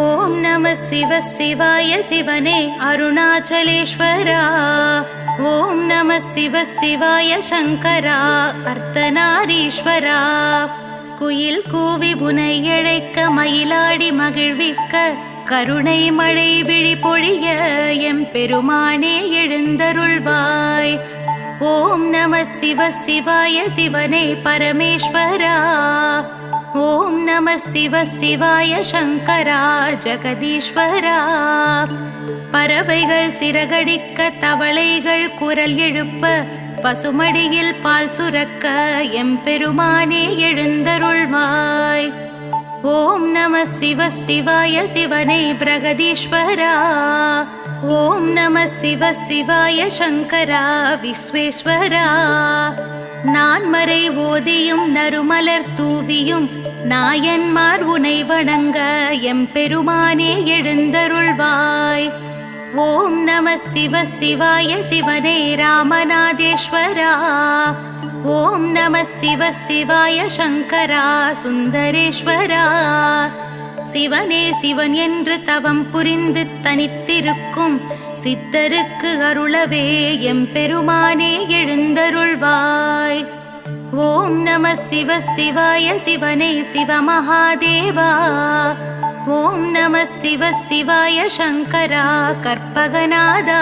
ஓம் நம சிவ சிவாய சிவனே அருணாச்சலேஸ்வரா. ஓம் நம சிவ சிவாய சங்கரா அர்த்தநாரீஸ்வரா. குயில் கூவி புனை இழைக்க மயிலாடி மகிழ்விக்க கருணை மழை விழி பொழிய எம்பெருமானே எழுந்தருள்வாய். ஓம் நம சிவ சிவாய சிவனே பரமேஸ்வரா. ஓம் நம சிவ சிவாய சங்கரா ஜெகதீஸ்வரா. பறவைகள் சிறகடிக்க தவளைகள் குரல் எழுப்ப பசுமடியில் பால் சுரக்க எம்பெருமானே எழுந்தருள்வாய். ஓம் நம சிவ சிவாய சிவனே பிரகதீஸ்வரா. ஓம் நம சிவ சிவாய சங்கரா விஸ்வேஸ்வரா. நான்மறை ஓதியும் நறுமலர் தூவியும் நாயன்மார் உனை வணங்க எம்பெருமானே எழுந்தருள்வாய். ஓம் நம சிவ சிவாய சிவனே ராமநாதேஸ்வரா. ஓம் நம சிவ சிவாய சங்கரா சுந்தரேஸ்வரா. சிவனே சிவன் என்று தவம் புரிந்து தனித்திருக்கும் சித்தருக்கு அருளவே எம்பெருமானே எழுந்தருள்வாய். ஓம் நம சிவ சிவாய சிவனே சிவமகாதேவா. ஓம் நம சிவ சிவாய சங்கரா கற்பகநாதா.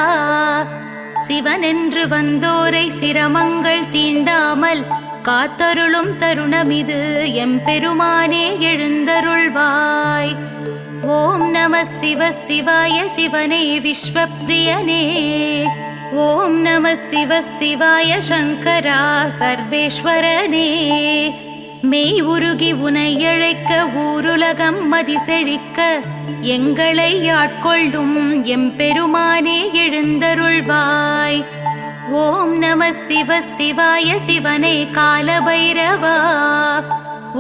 சிவனென்று வந்தோரை சிரமங்கள் தீண்டாமல் காத்தருளும் தருணமிது எம்பெருமானே எழுந்தருள்வாய். ஓம் நம சிவ சிவாய சிவனே விஸ்வப்ரியனே. ஓம் நம சிவ சிவாய சங்கரா சர்வேஸ்வரனே. மெய் உருகி உனை அழைக்க ஊருலகம் மதிசெழிக்க எங்களை ஆட்கொள்ளும் எம்பெருமானே எழுந்தருள்வாய். ஓம் நம சிவ சிவாய சிவனே காலபைரவா.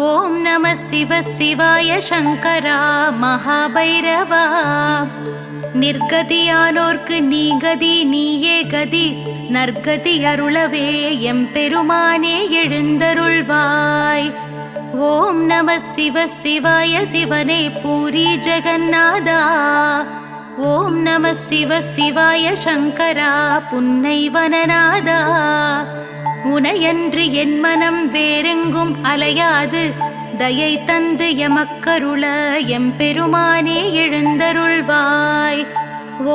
ஓம் நம சிவ சிவாய சங்கரா மகாபைரவா. நிர்கதியானோர்க்கு நீ கதி நீயே கதி நற்கதி அருளவே எம்பெருமானே எழுந்தருள்வாய். ஓம் நம சிவ சிவாய சிவனே பூரி ஜெகநாதா. ஓம் நம சிவ சிவாய சங்கரா புன்னைவனநாதா. உனையன்று என் மனம் வேறெங்கும் அலையாது தயை தந்து எமக்கருள எம்பெருமானே எழுந்தருள்வாய்.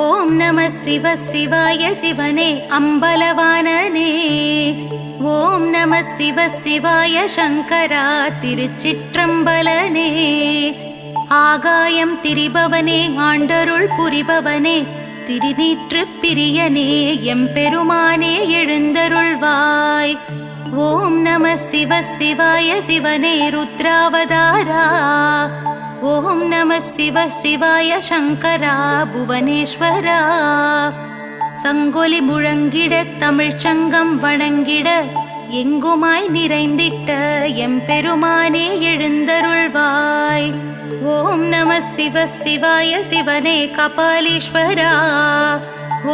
ஓம் நம சிவ சிவாய சிவனே அம்பலவானனே. ஓம் நம சிவ சிவாய சங்கரா திருச்சிற்றம்பலனே. ஆகாயம் திரிபவனே ஆண்டருள் புரிபவனே திருநீற்று பிரியனே எம்பெருமானே எழுந்தருள்வாய். ஓம் நம சிவ சிவாய சிவனே ருத்ராவதாரா. ஓம் நம சிவ சிவாய சங்கரா புவனேஸ்வரா. சங்கொலி முழங்கிட தமிழ்ச்சங்கம் வணங்கிட எங்குமாய் நிறைந்திட்ட எம்பெருமானே எழுந்தருள்வாய். ஓம் நம சிவ சிவாய சிவனே கபாலீஸ்வரா.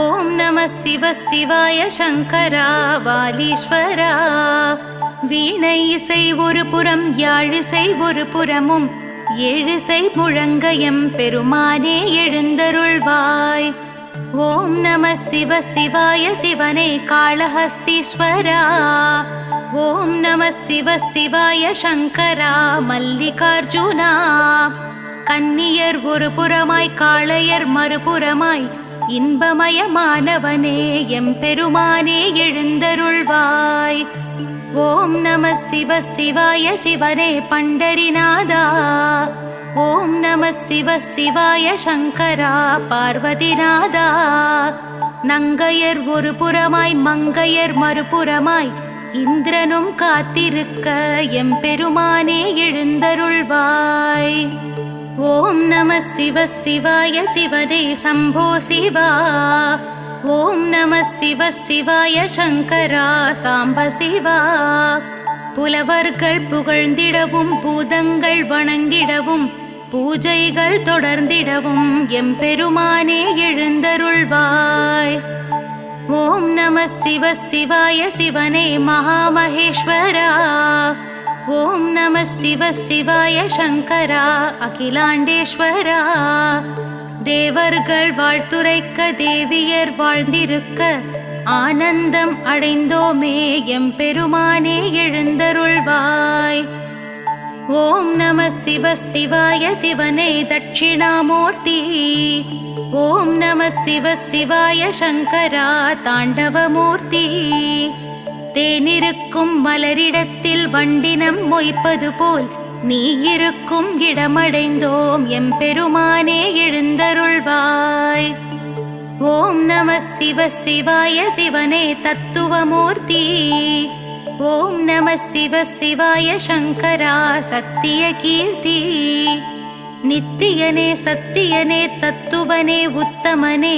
ஓம் நம சிவ சிவாய சங்கரா வாலீஸ்வரா. வீணை இசை ஒரு புறம் யாழிசை ஒரு புறமும் ஏழிசை முழங்க எம்பெருமானே எழுந்தருள்வாய். ஓம் நம சிவ சிவாய சிவனே காளஹஸ்தீஸ்வரா. ஓம் நம சிவ சிவாய சங்கரா மல்லிகார்ஜுனா. கன்னியர் ஒரு புறமாய் காளையர் மறுபுறமாய் இன்பமயமானவனே எம்பெருமானே எழுந்தருள்வாய். ஓம் நம சிவ சிவாய சிவனே பண்டரிநாதா. ஓம் நம சிவ சிவாய சங்கரா பார்வதிநாதா. நங்கையர் ஒரு புறமாய் மங்கையர் மறுபுறமாய் இந்திரனும் காத்திருக்க எம்பெருமானே எழுந்தருள்வாய். ஓம் நம சிவ சிவாய சிவனே சம்போ சிவா. ஓம் நம சிவ சிவாய சங்கரா சாம்ப சிவா. புலவர்கள் புகழ்ந்திடவும் பூதங்கள் வணங்கிடவும் பூஜைகள் தொடர்ந்திடவும் எம்பெருமானே எழுந்தருள்வாய். ஓம் நம சிவ சிவாய சிவனே மகாமகேஸ்வரா. ஓம் நம சிவ சிவாய சங்கரா அகிலாண்டேஸ்வரா. தேவர்கள் வாழ்த்துரைக்க தேவியர் வாழ்ந்திருக்க ஆனந்தம் அடைந்தோமே எம்பெருமானே எழுந்தருள்வாய். ஓம் நம சிவ சிவாய சிவனே தட்சிணாமூர்த்தி. ஓம் நம சிவ சிவாய சங்கரா தாண்டவமூர்த்தி. தேனிருக்கும் மலரிடத்தில் வண்டினம் மொய்ப்பது போல் நீ இருக்கும் இடமடைந்தோம் எம்பெருமானே எழுந்தருள்வாய். ஓம் நம சிவ சிவாய சிவனே தத்துவமூர்த்தி. ஓம் நம சிவ சிவாய சங்கரா சத்திய கீர்த்தி. நித்தியனே சத்தியனே தத்துவனே உத்தமனே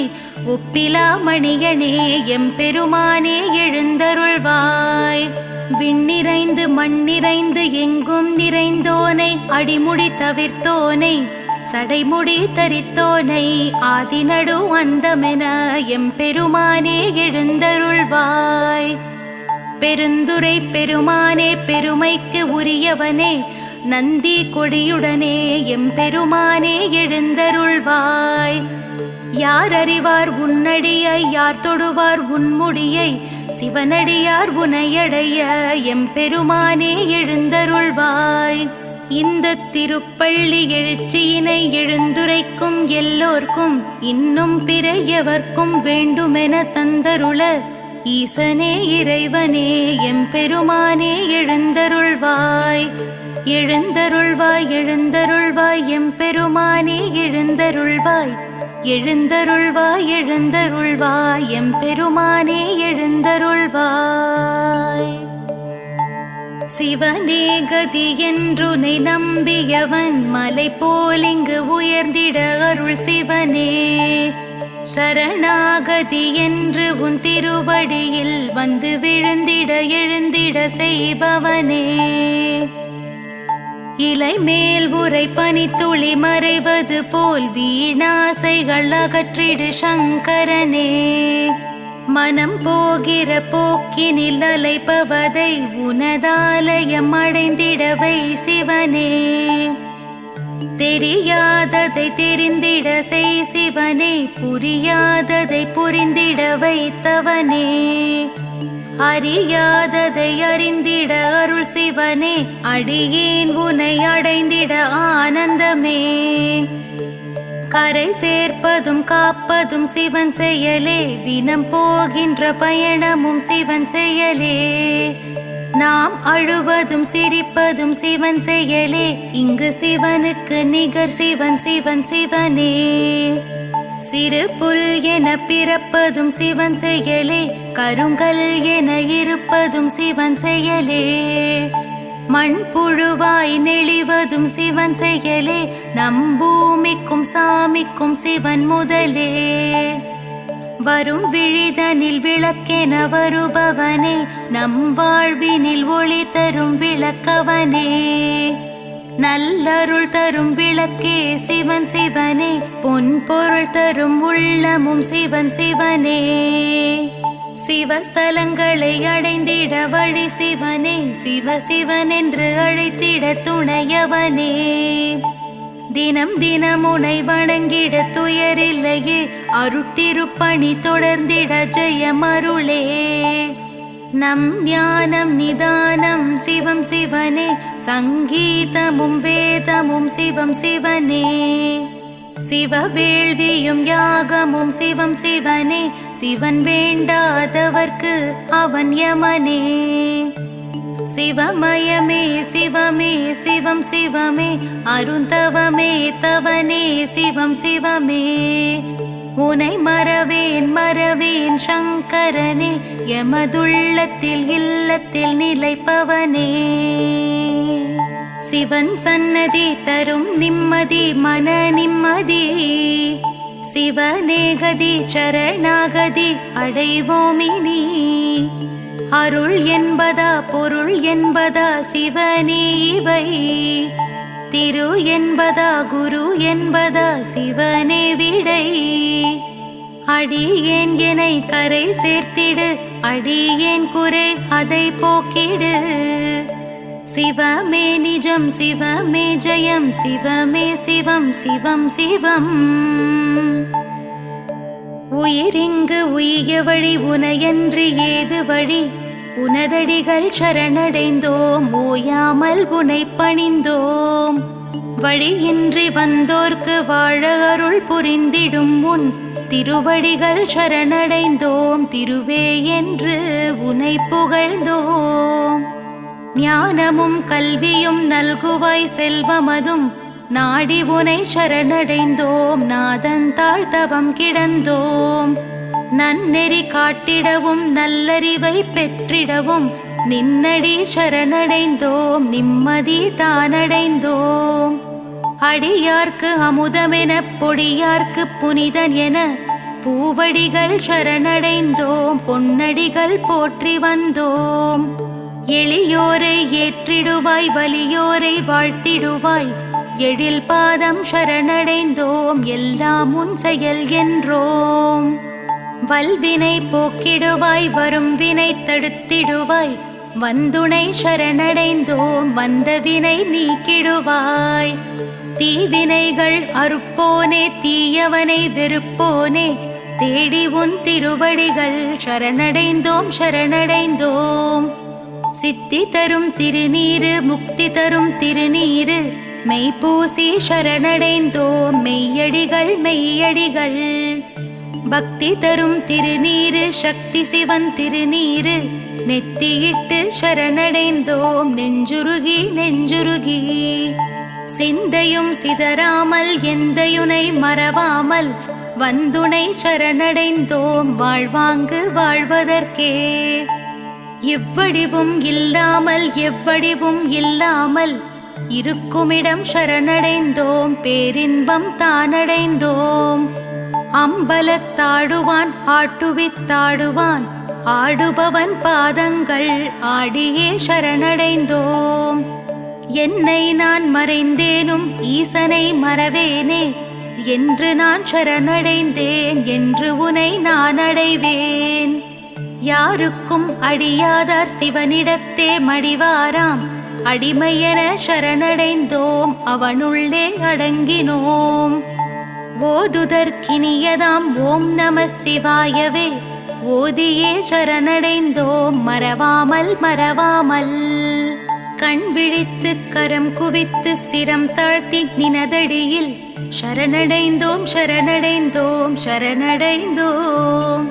ஒப்பிலாமணியனே எம்பெருமானே எழுந்தருள்வாய். விண்ணிறைந்து மண்ணிறைந்து எங்கும் நிறைந்தோனை அடிமுடி தவிர்த்தோனை சடைமுடி தரித்தோனை ஆதிநடு அந்தமென எம்பெருமானே எழுந்தருள்வாய். பெருந்துரை பெருமானே பெருமைக்கு உரியவனே நந்தி கொடியுடனே எம்பெருமானே எழுந்தருள்வாய். யார் அறிவார் உன்னடியை யார் தொடுவார் உன்முடியை சிவனடியார் உனையடைய எம்பெருமானே எழுந்தருள்வாய். இந்த திருப்பள்ளி எழுச்சியினை எழுந்துரைக்கும் எல்லோர்க்கும் இன்னும் பிற எவர்க்கும் வேண்டுமென தந்தருள ஈசனே இறைவனே எம்பெருமானே எழுந்தருள்வாய். எழுந்தருள்வாய் எழுந்தருள்வாய் எம்பெருமானே எழுந்தருள்வாய். எழுந்தருள்வாய் எழுந்தருள்வாய் எம்பெருமானே எழுந்தருள்வாய். சிவனே கதி என்றுனை நம்பியவன் மலை போலிங்கு உயர்ந்திட அருள் சிவனே. சரணாகதி என்று உன் திருவடியில் வந்து விழுந்திட எழுந்திட செய்பவனே. இலை மேல் உரை பனித்துளி மறைவது போல் வீணாசைகள் அகற்றிடு சங்கரனே. மனம் போகிற போக்கினில் அலைப்பவதை உனதாலயம் அடைந்திடவை சிவனே. தெரியாததை தெரிந்திட செய் சிவனே புரியாததை புரிந்திட வைத்தவனே. அறியாததை அறிந்திட அருள் சிவனே அடியேன் உனை அடைந்திட ஆனந்தமே. கரை சேர்ப்பதும் காப்பதும் சிவன் செயலே தினம் போகின்ற பயணமும் சிவன் செயலே. நாம் அழுவதும் சிரிப்பதும் சிவன் செயலே. இங்கு சிவனுக்கு நிகர் சிவன் சிவன் சிவனே. சிறு புல் என பிறப்பதும் சிவன் செயலே. கருங்கல் என இருப்பதும் சிவன் செயலே. மண் புழுவாய் நெளிவதும் சிவன் செயலே. நம் பூமிக்கும் சாமிக்கும் சிவன் முதலே. வரும் விழிதனில் விளக்கென வருபவனே. நம் வாழ்வினில் ஒளி தரும் விளக்கவனே. நல்லருள் தரும் விளக்கே சிவன் சிவனே. பொன் பொருள் தரும் உள்ளமும் சிவன் சிவனே. சிவஸ்தலங்களை அடைந்திட வழி சிவனே. சிவ சிவன் என்று அழைத்திட துணையவனே. தினம் தினம் உனை வணங்கிட துயரில்லையே. அருட்திருப்பணி தொடர்ந்திட ஜெயமருளே. நம் ஞானம் நிதானம் சிவம் சிவனே. சங்கீதமும் வேதமும் சிவம் சிவனே. சிவ வேள்வியும் யாகமும் சிவம் சிவனே. சிவன் வேண்டாதவர்க்கு அவன் யமனே. சிவமயமே சிவமே சிவம் சிவமே. அருந்தவமே தவனே சிவம் சிவமே. உனை மறவேன் மறவேன் சங்கரனே. எமதுள்ளத்தில் இல்லத்தில் நிலைப்பவனே. சிவன் சன்னதி தரும் நிம்மதி மன நிம்மதி. சிவநேகதி சரணாகதி அடைவோமினி. அருள் என்பதா பொருள் என்பதா சிவனே இவை. திரு என்பதா குரு என்பதா சிவனே விடை. அடியேன் எனை கரை சேர்த்திடு. அடியேன் குறை அதை போக்கிடு. சிவமே நிஜம் சிவமே ஜெயம். சிவமே சிவம் சிவம் சிவம். உயிரிங்கு உய்ய வழி உனையன்றி ஏது வழி. உனதடிகள் சரணடைந்தோம். ஓயாமல் உனை பணிந்தோம். வழியின்றி வந்தோர்க்கு வாழ அருள் புரிந்திடும் உன் திருவடிகள் சரணடைந்தோம். திருவே என்று உனை புகழ்ந்தோம். ஞானமும் கல்வியும் நல்குவாய் செல்வமதும். நாடி உனை சரணடைந்தோம். நாதன் தாழ்த்தவம் கிடந்தோம். நன்னெறி காட்டிடவும் நல்லறிவை பெற்றிடவும். நின்னடி சரணடைந்தோம். நிம்மதி தானடைந்தோம். அடியார்க்கு அமுதமென பொடியார்க்கு புனிதன் என. பூவடிகள் சரணடைந்தோம். பொன்னடிகள் போற்றி வந்தோம். எளியோரை ஏற்றிடுவாய் வலியோரை வாழ்த்திடுவாய். எழில் பாதம் சரணடைந்தோம். எல்லாம் உன் செயல் என்றோம். வல்வினை போக்கிடுவாய் வரும் வினை தடுத்திடுவாய். வந்துனை சரணடைந்தோம். வந்த வினை நீக்கிடுவாய். தீவினைகள் அறுப்போனே தீயவனை வெறுப்போனே. தேடி உன் திருவடிகள் சரணடைந்தோம் சரணடைந்தோம். சித்தி தரும் திருநீரு முக்தி தரும் திருநீரு. மெய்ப்பூசி சரணடைந்தோம். மெய்யடிகள் மெய்யடிகள். பக்தி தரும் திருநீரு சக்தி சிவன் திருநீரு. நெத்தியிட்டு சரணடைந்தோம். நெஞ்சுருகி நெஞ்சுருகி. சிந்தையும் சிதறாமல் எந்தையுனை மறவாமல். வந்துனை சரணடைந்தோம். வாழ்வாங்கு வாழ்வதற்கே. எவ்வடிவும் இல்லாமல் எவ்வடிவும் இல்லாமல். இருக்குமிடம் சரணடைந்தோம். பேரின்பம் தானடைந்தோம். அம்பலத்தாடுவான் ஆட்டுவித்தாடுவான். ஆடுபவன் பாதங்கள் ஆடியே சரணடைந்தோம். என்னை நான் மறைந்தேனும் ஈசனை மறவேனே. என்று நான் சரணடைந்தேன். என்று உனை நான் அடைவேன். யாருக்கும் அடியாதார் சிவனிடத்தே மடிவாராம். அடிமையென சரணடைந்தோம். அவனுள்ளே அடங்கினோம். ஓதுதற்கினியதாம் ஓம் நம சிவாயவே. ஓதியே சரணடைந்தோம். மறவாமல் மறவாமல். கண் விழித்து கரம் குவித்து சிரம் தாழ்த்தி நினதடியில். சரணடைந்தோம் சரணடைந்தோம் சரணடைந்தோம்.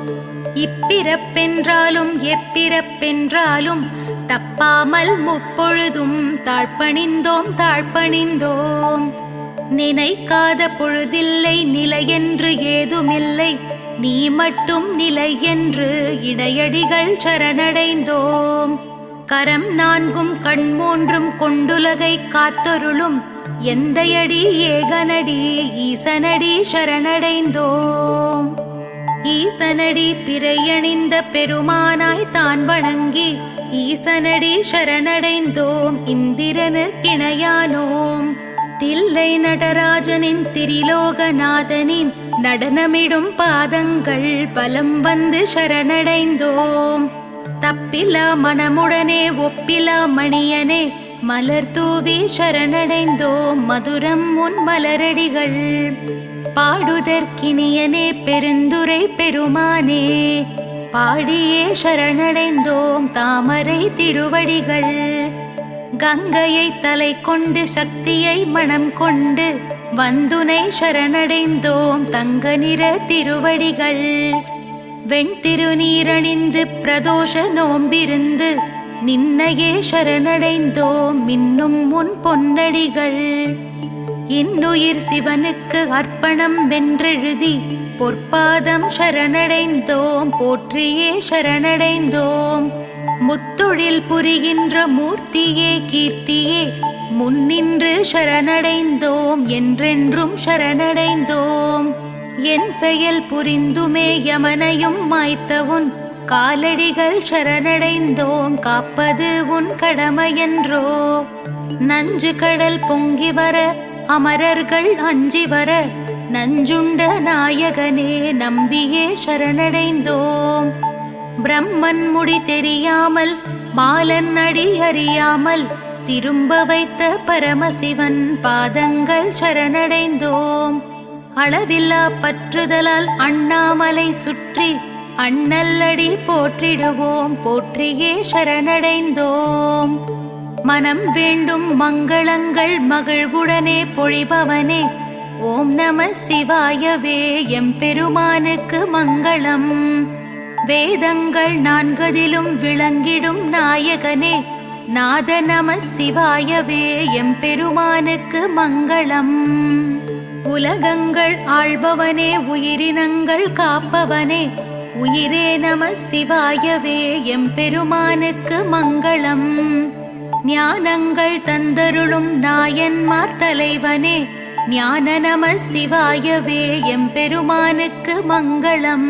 இப்பிறப்பென்றாலும் எப்பிறப்பென்றாலும் தப்பாமல் முப்பொழுதும் தாழ்பணிந்தோம் தாழ்பணிந்தோம். நினைக்காத பொழுதில்லை நிலையென்று ஏதுமில்லை, நீ மட்டும் நிலையென்று இடையடிகள் சரணடைந்தோம். கரம் நான்கும் கண் மூன்றும் கொண்டுலகை காத்தொருளும் எந்தையடி ஏகனடி ஈசனடி சரணடைந்தோம். ஈசனடி பிறையணிந்த பெருமானாய் தான் வணங்கி ஈசனடி சரணடைந்தோம். இந்திரனு கிணையானோம். தில்லை நடராஜனின் திரிலோகநாதனின் நடனமிடும் பாதங்கள் பலம் வந்து சரணடைந்தோம். தப்பிலா மனமுடனே ஒப்பிலா மணியனே மலர் தூவி சரணடைந்தோம். மதுரம் உன் மலரடிகள் பாடுதற்கினியனே பெருந்துரை பெருமானே பாடியே சரணடைந்தோம். தாமரை திருவடிகள் கங்கையை தலை கொண்டு சக்தியை மனம் கொண்டு வந்துனை சரணடைந்தோம். தங்க நிற திருவடிகள் வெண்திருநீரணிந்து பிரதோஷ நோம்பிருந்து நின்னையே சரணடைந்தோம். மின்னும் உன் பொன்னடிகள் இன்னுயிர் சிவனுக்கு அர்ப்பணம் வென்றெழுதி பொற்பாதம் சரணடைந்தோம். போற்றியே சரணடைந்தோம். முத்தொழில் புரிகின்ற மூர்த்தியே கீர்த்தியே முன்னின்று சரணடைந்தோம். என்றென்றும் சரணடைந்தோம். என் செயல் புரிந்துமே யமனையும் மாய்த்த உன் காலடிகள் சரணடைந்தோம். காப்பது உன் கடமையன்றோ. நஞ்சு கடல் பொங்கி வர அமரர்கள் அஞ்சி வர நஞ்சுண்ட நாயகனே நம்பியே சரணடைந்தோம். பிரம்மன் முடி தெரியாமல் பாலன் அடி அறியாமல் திரும்ப வைத்த பரமசிவன் பாதங்கள் சரணடைந்தோம். அளவில்லா பற்றுதலால் அண்ணாமலை சுற்றி அண்ணல்லடி போற்றிடுவோம். போற்றியே சரணடைந்தோம். மனம் வேண்டும் மங்களங்கள் மகிழ்வுடனே பொழிபவனே ஓம் நம சிவாயவே எம்பெருமானுக்கு மங்களம். வேதங்கள் நான்கதிலும் விளங்கிடும் நாயகனே நாத நம சிவாயவே எம்பெருமானுக்கு மங்களம். உலகங்கள் ஆள்பவனே உயிரினங்கள் காப்பவனே உயிரே நம சிவாயவே எம்பெருமானுக்கு மங்களம். ஞானங்கள் தந்தருளும் நாயன்மார் தலைவனே ஞான நம சிவாயவே எம்பெருமானுக்கு மங்களம்.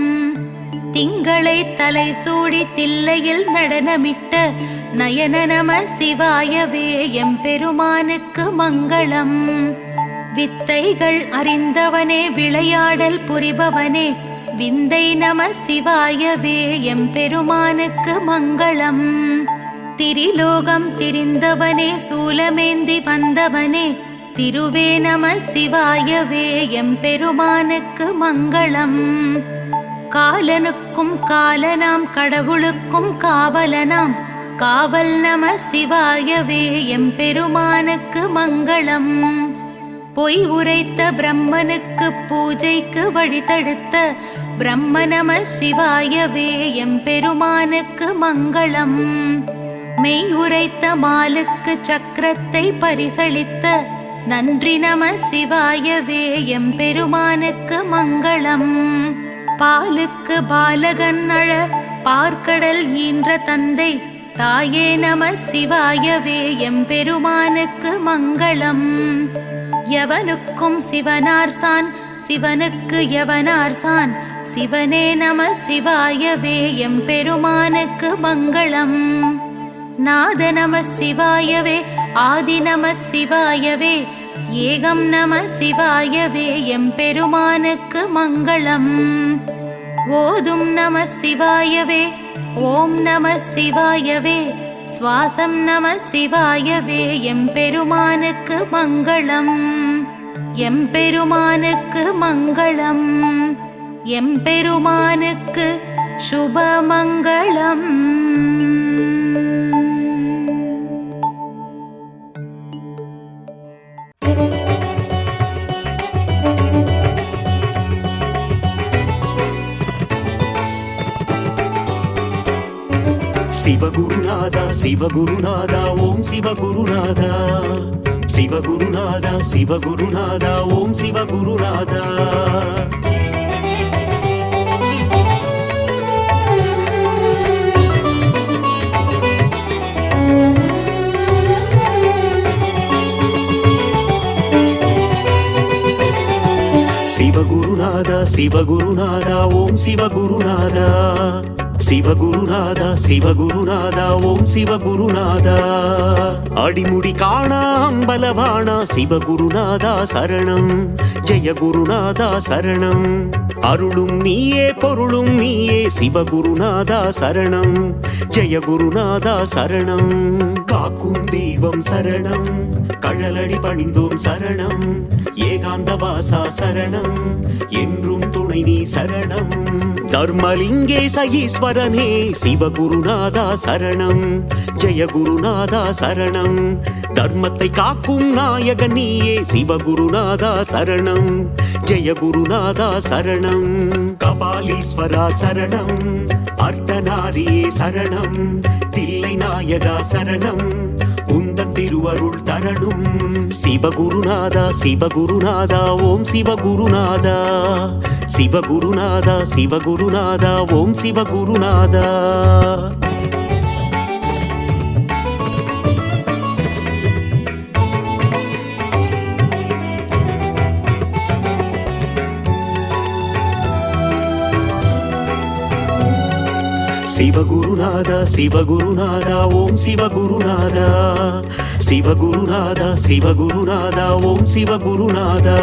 திங்களை தலை சூடி தில்லையில் நடனமிட்ட நயன நம சிவாயவே எம்பெருமானுக்கு மங்களம். வித்தைகள் அறிந்தவனே விளையாடல் புரிபவனே விந்தை நம சிவாயவே எம்பெருமானுக்கு மங்களம். திரிலோகம் திரிந்தவனே சூலமேந்தி வந்தவனே திருவே நம சிவாயவே எம்பெருமானுக்கு மங்களம். காலனுக்கும் காலனாம் கடவுளுக்கும் காவலனாம் காவல் நம சிவாயவே எம்பெருமானுக்கு மங்களம். பொய் உரைத்த பிரம்மனுக்கு பூஜைக்கு வழிதடுத்த பிரம்ம நம சிவாயவே எம்பெருமானுக்கு மங்களம். மெய் உரைத்த மாலுக்கு சக்கரத்தை பரிசளித்த நன்றி நம சிவாயவே எம்பெருமானுக்கு மங்களம். பாலுக்கு பாலகன் அழ பார்க்கடல் ஈன்ற தந்தை தாயே நம சிவாயவே எம்பெருமானுக்கு மங்களம். எவனுக்கும் சிவனார்சான் சிவனுக்கு எவனார்சான் சிவனே நம சிவாயவே எம்பெருமானுக்கு மங்களம். நாத நம சிவாயவே ஆதி நம சிவாயவே ஏகம் நம சிவாயவே எம்பெருமானுக்கு மங்களம். ஓதும் நம சிவாயவே ஓம் நம சிவாயவே சுவாசம் நம சிவாயவே எம்பெருமானுக்கு மங்களம். எம்பெருமானுக்கு மங்களம். எம்பெருமானுக்கு சுபமங்களம். சிவகுருநாதா சிவகுருநாதா ஓம் சிவகுருநாதா சிவகுருநாதா சிவகுருநாதா ஓம் சிவகுருநாதா சிவகுருநாதா சிவகுருநாதா ஓம் சிவகுருநாதா சிவகுருநாதா சிவகுருநாதா ஓம் சிவகுருநாதா அடிமுடி காணா அம்பலவாணா சிவகுருநாதா சரணம் ஜெய குருநாதா சரணம் அருளும் நீயே பொருளும் நீயே சிவகுருநாதா சரணம் ஜெய குருநாதா சரணம் காக்கும் தெய்வம் சரணம் கழலடி பணிந்தோம் சரணம் ஏகாந்த வாசா சரணம் என்றும் துணை நீ சரணம் தர்மலிங்கேச ஈஸ்வரனே சிவகுருநாதா சரணம் ஜெய குருநாதா சரணம் தர்மத்தை காக்கும் நாயகன் நீயே சிவகுருநாதா சரணம் ஜெய குருநாதா சரணம் கபாலீஸ்வரா சரணம் அர்த்தநாரியே சரணம் தில்லை நாயகா சரணம் உந்தன் திருவருள் தரணும் சிவகுருநாதா சிவகுருநாதா ஓம் சிவகுருநாதா சிவகுருநாதா சிவகுருநாதா ஓம் சிவகுருநாதா சிவகுருநாதா சிவகுருநாதா ஓம் சிவகுருநாதா சிவகுருநாதா சிவகுருநாதா ஓம் சிவகுருநாதா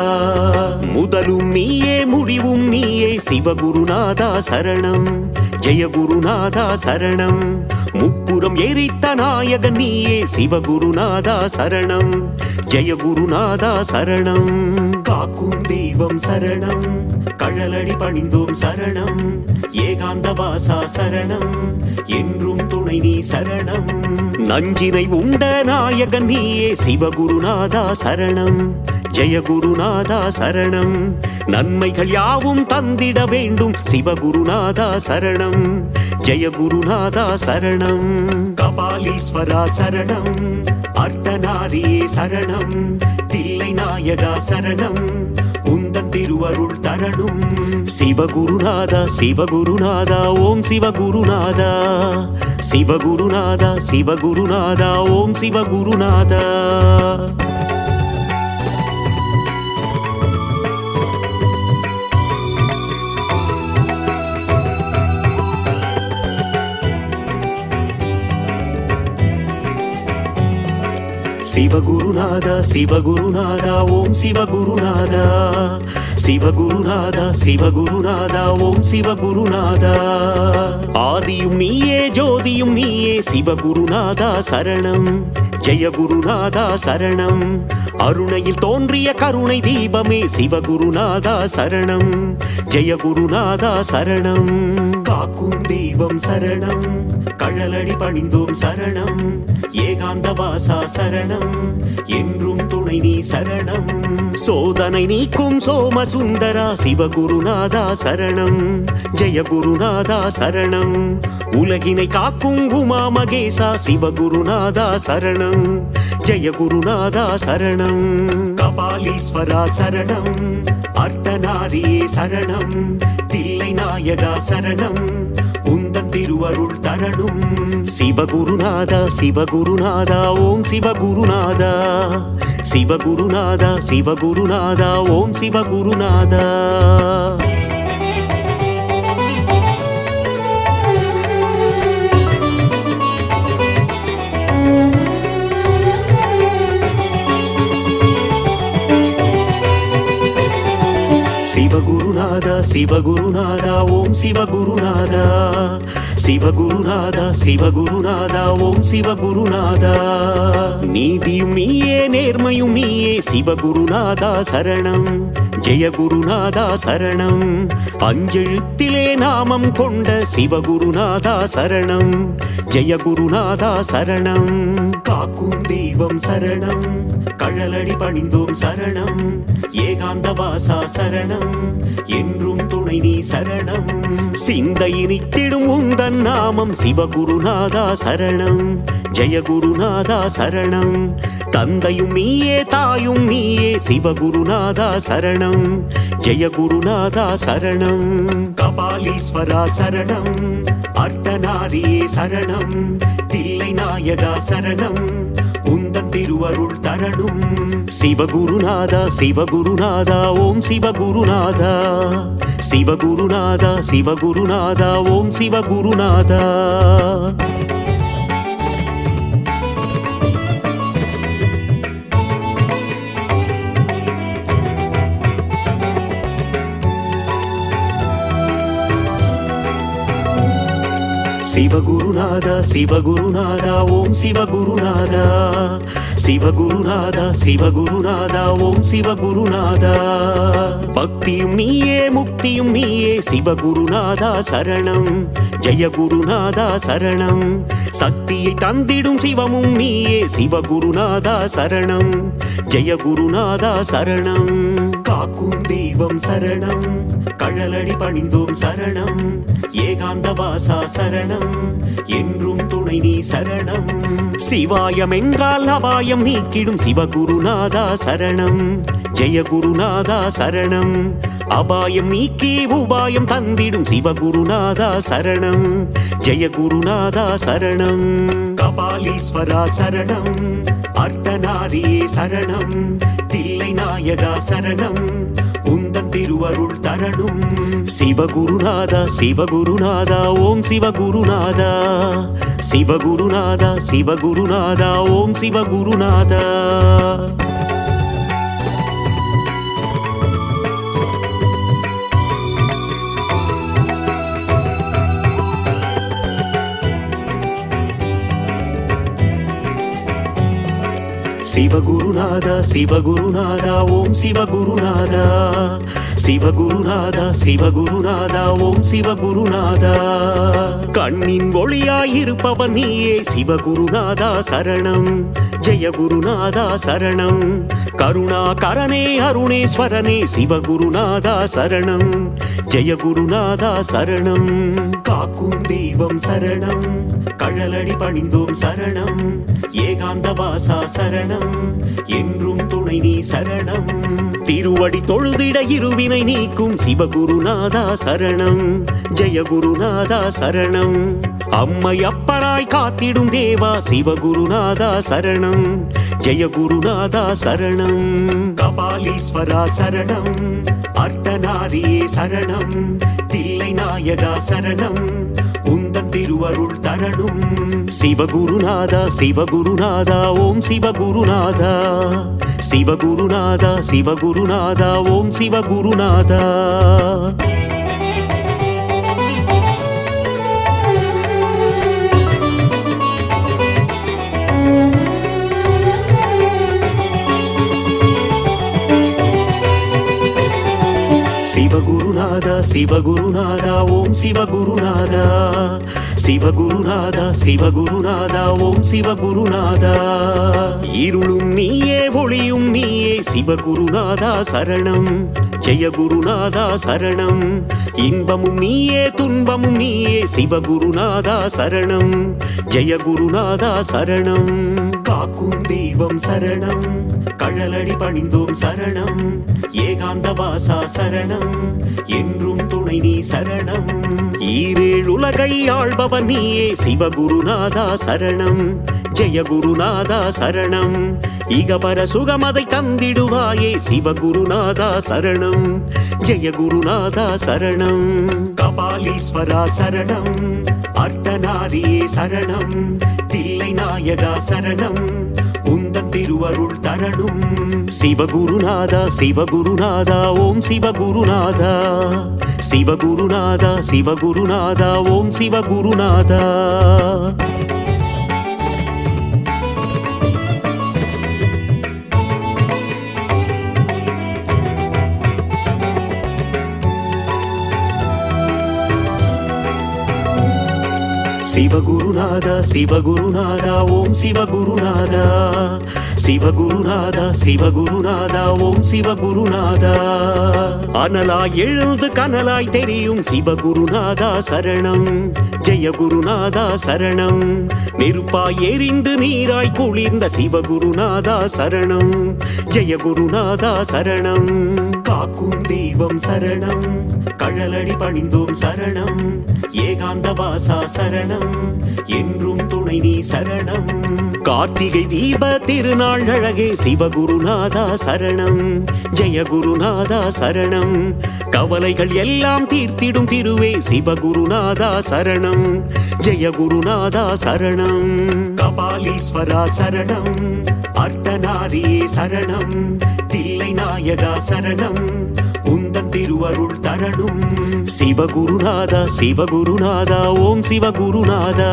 முதலும் நீயே முடிவும் நீயே சிவகுருநாதா சரணம் ஜெய குருநாதா சரணம் முப்புறம் எரித்த நாயகன் நீயே சிவகுருநாதா சரணம் ஜெய குருநாதா சரணம் காக்கும் தெய்வம் சரணம் கழலடி பணிந்தோம் சரணம் ஏகாந்த வாசா சரணம் என்றும் துணை நீ சரணம் நஞ்சினை உண்ட நாயகன் நீயே சிவகுருநாதா சரணம் ஜெய குருநாதா சரணம் நன்மைகள் யாவும் தந்திட வேண்டும் சிவகுருநாதா சரணம் ஜெய குருநாதா சரணம் கபாலீஸ்வரா சரணம் அர்த்தநாரியே சரணம் தில்லை நாயகா சரணம் உந்தன் திருவருள் தரணும் சிவகுருநாதா சிவகுருநாதா ஓம் சிவகுருநாதா சிவகுருநாதா சிவகுருநாதா ஓம் சிவகுருநாதா சிவகுருநாதா சிவகுருநாதா ஓம் சிவகுருநாதா சிவகுருநாதா சிவகுருநாதா ஓம் சிவகுருநாதா ஆதியும் நீயே ஜோதியும் நீயே சிவகுருநாதா சரணம் ஜெய குருநாதா சரணம் அருணையில் தோன்றிய கருணை தீபமே சிவகுருநாதா சரணம் ஜெய குருநாதா சரணம் காக்கும் தெய்வம் சரணம் கழலடி பணிந்தோம் சரணம் ஏகாந்த வாசா சரணம் என்றும் துணை நீ சரணம் சோதனை நீக்கும் சோமசுந்தரா சிவகுருநாதா சரணம் ஜெய குருநாதா சரணம் உலகினை காக்கும் உமா மகேசா சிவகுருநாதா சரணம் ஜெய குருநாதா சரணம் கபாலீஸ்வரா சரணம் அர்த்தநாரியே சரணம் தில்லை நாயகா சரணம் உந்தன் திருவருள் தரணும் சிவகுருநாதா சிவகுருநாதா ஓம் சிவகுருநாதா சிவகுருநாதா சிவகுருநாதா ஓம் சிவகுருநாதா சிவகுருநாதா சிவகுருநாதா ஓம் சிவகுருநாதா சிவகுருநாதா சிவகுருநாதா ஓம் சிவகுருநாதா நீதியும் நீயே நேர்மையும் நீயே சிவகுருநாதா சரணம் ஜெய குருநாதா சரணம் அஞ்செழுத்திலே நாமம் கொண்ட சிவகுருநாதா சரணம் ஜெய குருநாதா சரணம் காக்கும் தெய்வம் சரணம் கழலடி பணிந்தோம் சரணம் ஏகாந்த வாசா சரணம் என்றும் துணை துணை நீ சரணம் சிந்தை நித்திடும் உந்தன் நாமம் சிவகுருநாதா சரணம் ஜெயகுருநாதா சரணம் தந்தையும் நீயே தாயும் நீயே சிவகுருநாதா சரணம் ஜெயகுருநாதா சரணம் கபாலீஸ்வரா சரணம் அர்த்தநாரியே சரணம் தில்லை நாயகா சரணம் உந்தன் திருவருள் தரணும் சிவகுருநாதா சிவகுருநாதா ஓம் சிவகுருநாதா சிவகுருநாதா சிவகுருநாதா ஓம் சிவகுருநாதா சிவகுருநாதா சிவகுருநாதா ஓம் சிவகுருநாதா சிவகுருநாதா சிவகுருநாதா ஓம் சிவகுருநாதா பக்தியும் நீயே முக்தியும் நீயே சிவகுருநாதா சரணம் ஜெயகுருநாதா சரணம் சக்தியை தந்திடும் சிவமும் நீயே சிவகுருநாதா சரணம் ஜெயகுருநாதா சரணம் காக்கும் தெய்வம் சரணம் கழலடி பணிந்தோம் சரணம் ஏகாந்த வாசா சரணம் என்றும் துணை நீ சரணம் சிவாயம் என்றால் அபாயம் நீக்கிடும் சிவகுருநாதா சரணம் ஜெயகுருநாதா சரணம் அபாயம் நீக்கி உபாயம் தந்திடும் சிவகுருநாதா சரணம் ஜெயகுருநாதா சரணம் கபாலீஸ்வரா சரணம் அர்த்தநாரியே சரணம் தில்லை நாயகா சரணம் உந்தன் திருவருள் தரணும் சிவகுருநாதா சிவகுருநாதா ஓம் சிவகுருநாதா சிவகுருநாதா சிவகுருநாதா ஓம் சிவகுருநாதா சிவகுருநாதா சிவகுருநாதா ஓம் சிவகுருநாதா சிவகுருநாதா சிவகுருநாதா ஓம் சிவகுருநாதா கண்ணின் ஒளியாயிருப்பவன் நீயே சிவகுருநாதா சரணம் ஜெயகுருநாதா சரணம் கருணாகரனே அருணேஸ்வரனே சிவகுருநாதா சரணம் ஜெயகுருநாதா சரணம் காக்கும் தெய்வம் சரணம் கழலடி பணிந்தோம் சரணம் ஏகாந்த வாசா சரணம் என்றும் துணை நீ சரணம் திருவடி தொழுதிட இருவினை நீக்கும் சிவகுருநாதா சரணம் ஜெயகுருநாதா சரணம் அம்மை அப்பராய் காத்திடும் தேவா சிவகுருநாதா சரணம் ஜெயகுருநாதா சரணம் கபாலீஸ்வரா சரணம் அர்த்தநாரியே சரணம் தில்லை நாயகா சரணம் உந்தன் திருவருள் தரணும் சிவகுருநாதா சிவகுருநாதா ஓம் சிவகுருநாதா சிவகுருநாதா சிவகுருநாதா ஓம் சிவகுருநாதா சிவகுருநாதா சிவகுருநாதா ஓம் சிவகுருநாதா சிவகுருநாதா சிவகுருநாதா ஓம் சிவகுருநாதா இருளும் நீயே ஒளியும் நீயே சிவகுருநாதா சரணம் ஜெயகுருநாதா சரணம் இன்பமும் நீயே துன்பமும் நீயே சிவகுருநாதா சரணம் ஜெயகுருநாதா சரணம் காக்கும் தெய்வம் சரணம் கழலடி பணிந்தோம் சரணம் ஏகாந்த வாசா சரணம் என்றும் துணை நீ சரணம் ஈரேழு உலகை ஆள்பவன் நீயே சிவகுருநாதா சரணம் ஜெயகுருநாதா சரணம் இகபர சுகமதை தந்திடுவாயே சிவகுருநாதா சரணம் ஜெயகுருநாதா சரணம் கபாலீஸ்வரா சரணம் அர்த்தநாரியே சரணம் தில்லை நாயகா சரணம் உந்தன் திருவருள் தரணும் சிவகுருநாதா சிவகுருநாதா ஓம் சிவகுருநாதா சிவகுருநாதா சிவகுருநாதா ஓம் சிவகுருநாதா சிவகுருநாதா சிவகுருநாதா ஓம் சிவகுருநாதா சிவகுருநாதா சிவகுருநாதா ஓம் சிவகுருநாதா அனலாய் எழுந்து கனலாய் தெரியும் சிவகுருநாதா சரணம் ஜெய குருநாதா சரணம் நெருப்பாய் எரிந்து நீராய் குளிர்ந்த சிவகுருநாதா சரணம் ஜெய குருநாதா சரணம் காக்கும் தெய்வம் சரணம் கழலடி பணிந்தோம் சரணம் ஏகாந்த வாசா சரணம் என்றும் துணை நீ சரணம் கார்த்திகை தீப திருநாள் அழகே சிவகுருநாதா சரணம் ஜெய குருநாதா சரணம் கவலைகள் எல்லாம் தீர்த்திடும் திருவே சிவகுருநாதா சரணம் ஜெய குருநாதா சரணம் கபாலீஸ்வரா சரணம் அர்த்தநாரியே சரணம் தில்லை நாயகா சரணம் உந்தன் திருவருள் தரணும் சிவகுருநாதா சிவகுருநாதா ஓம் சிவகுருநாதா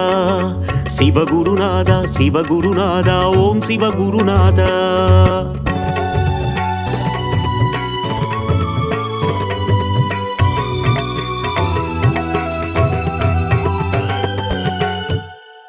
சிவகுருநாதா சிவகுருநாதா ஓம் சிவகுருநாதா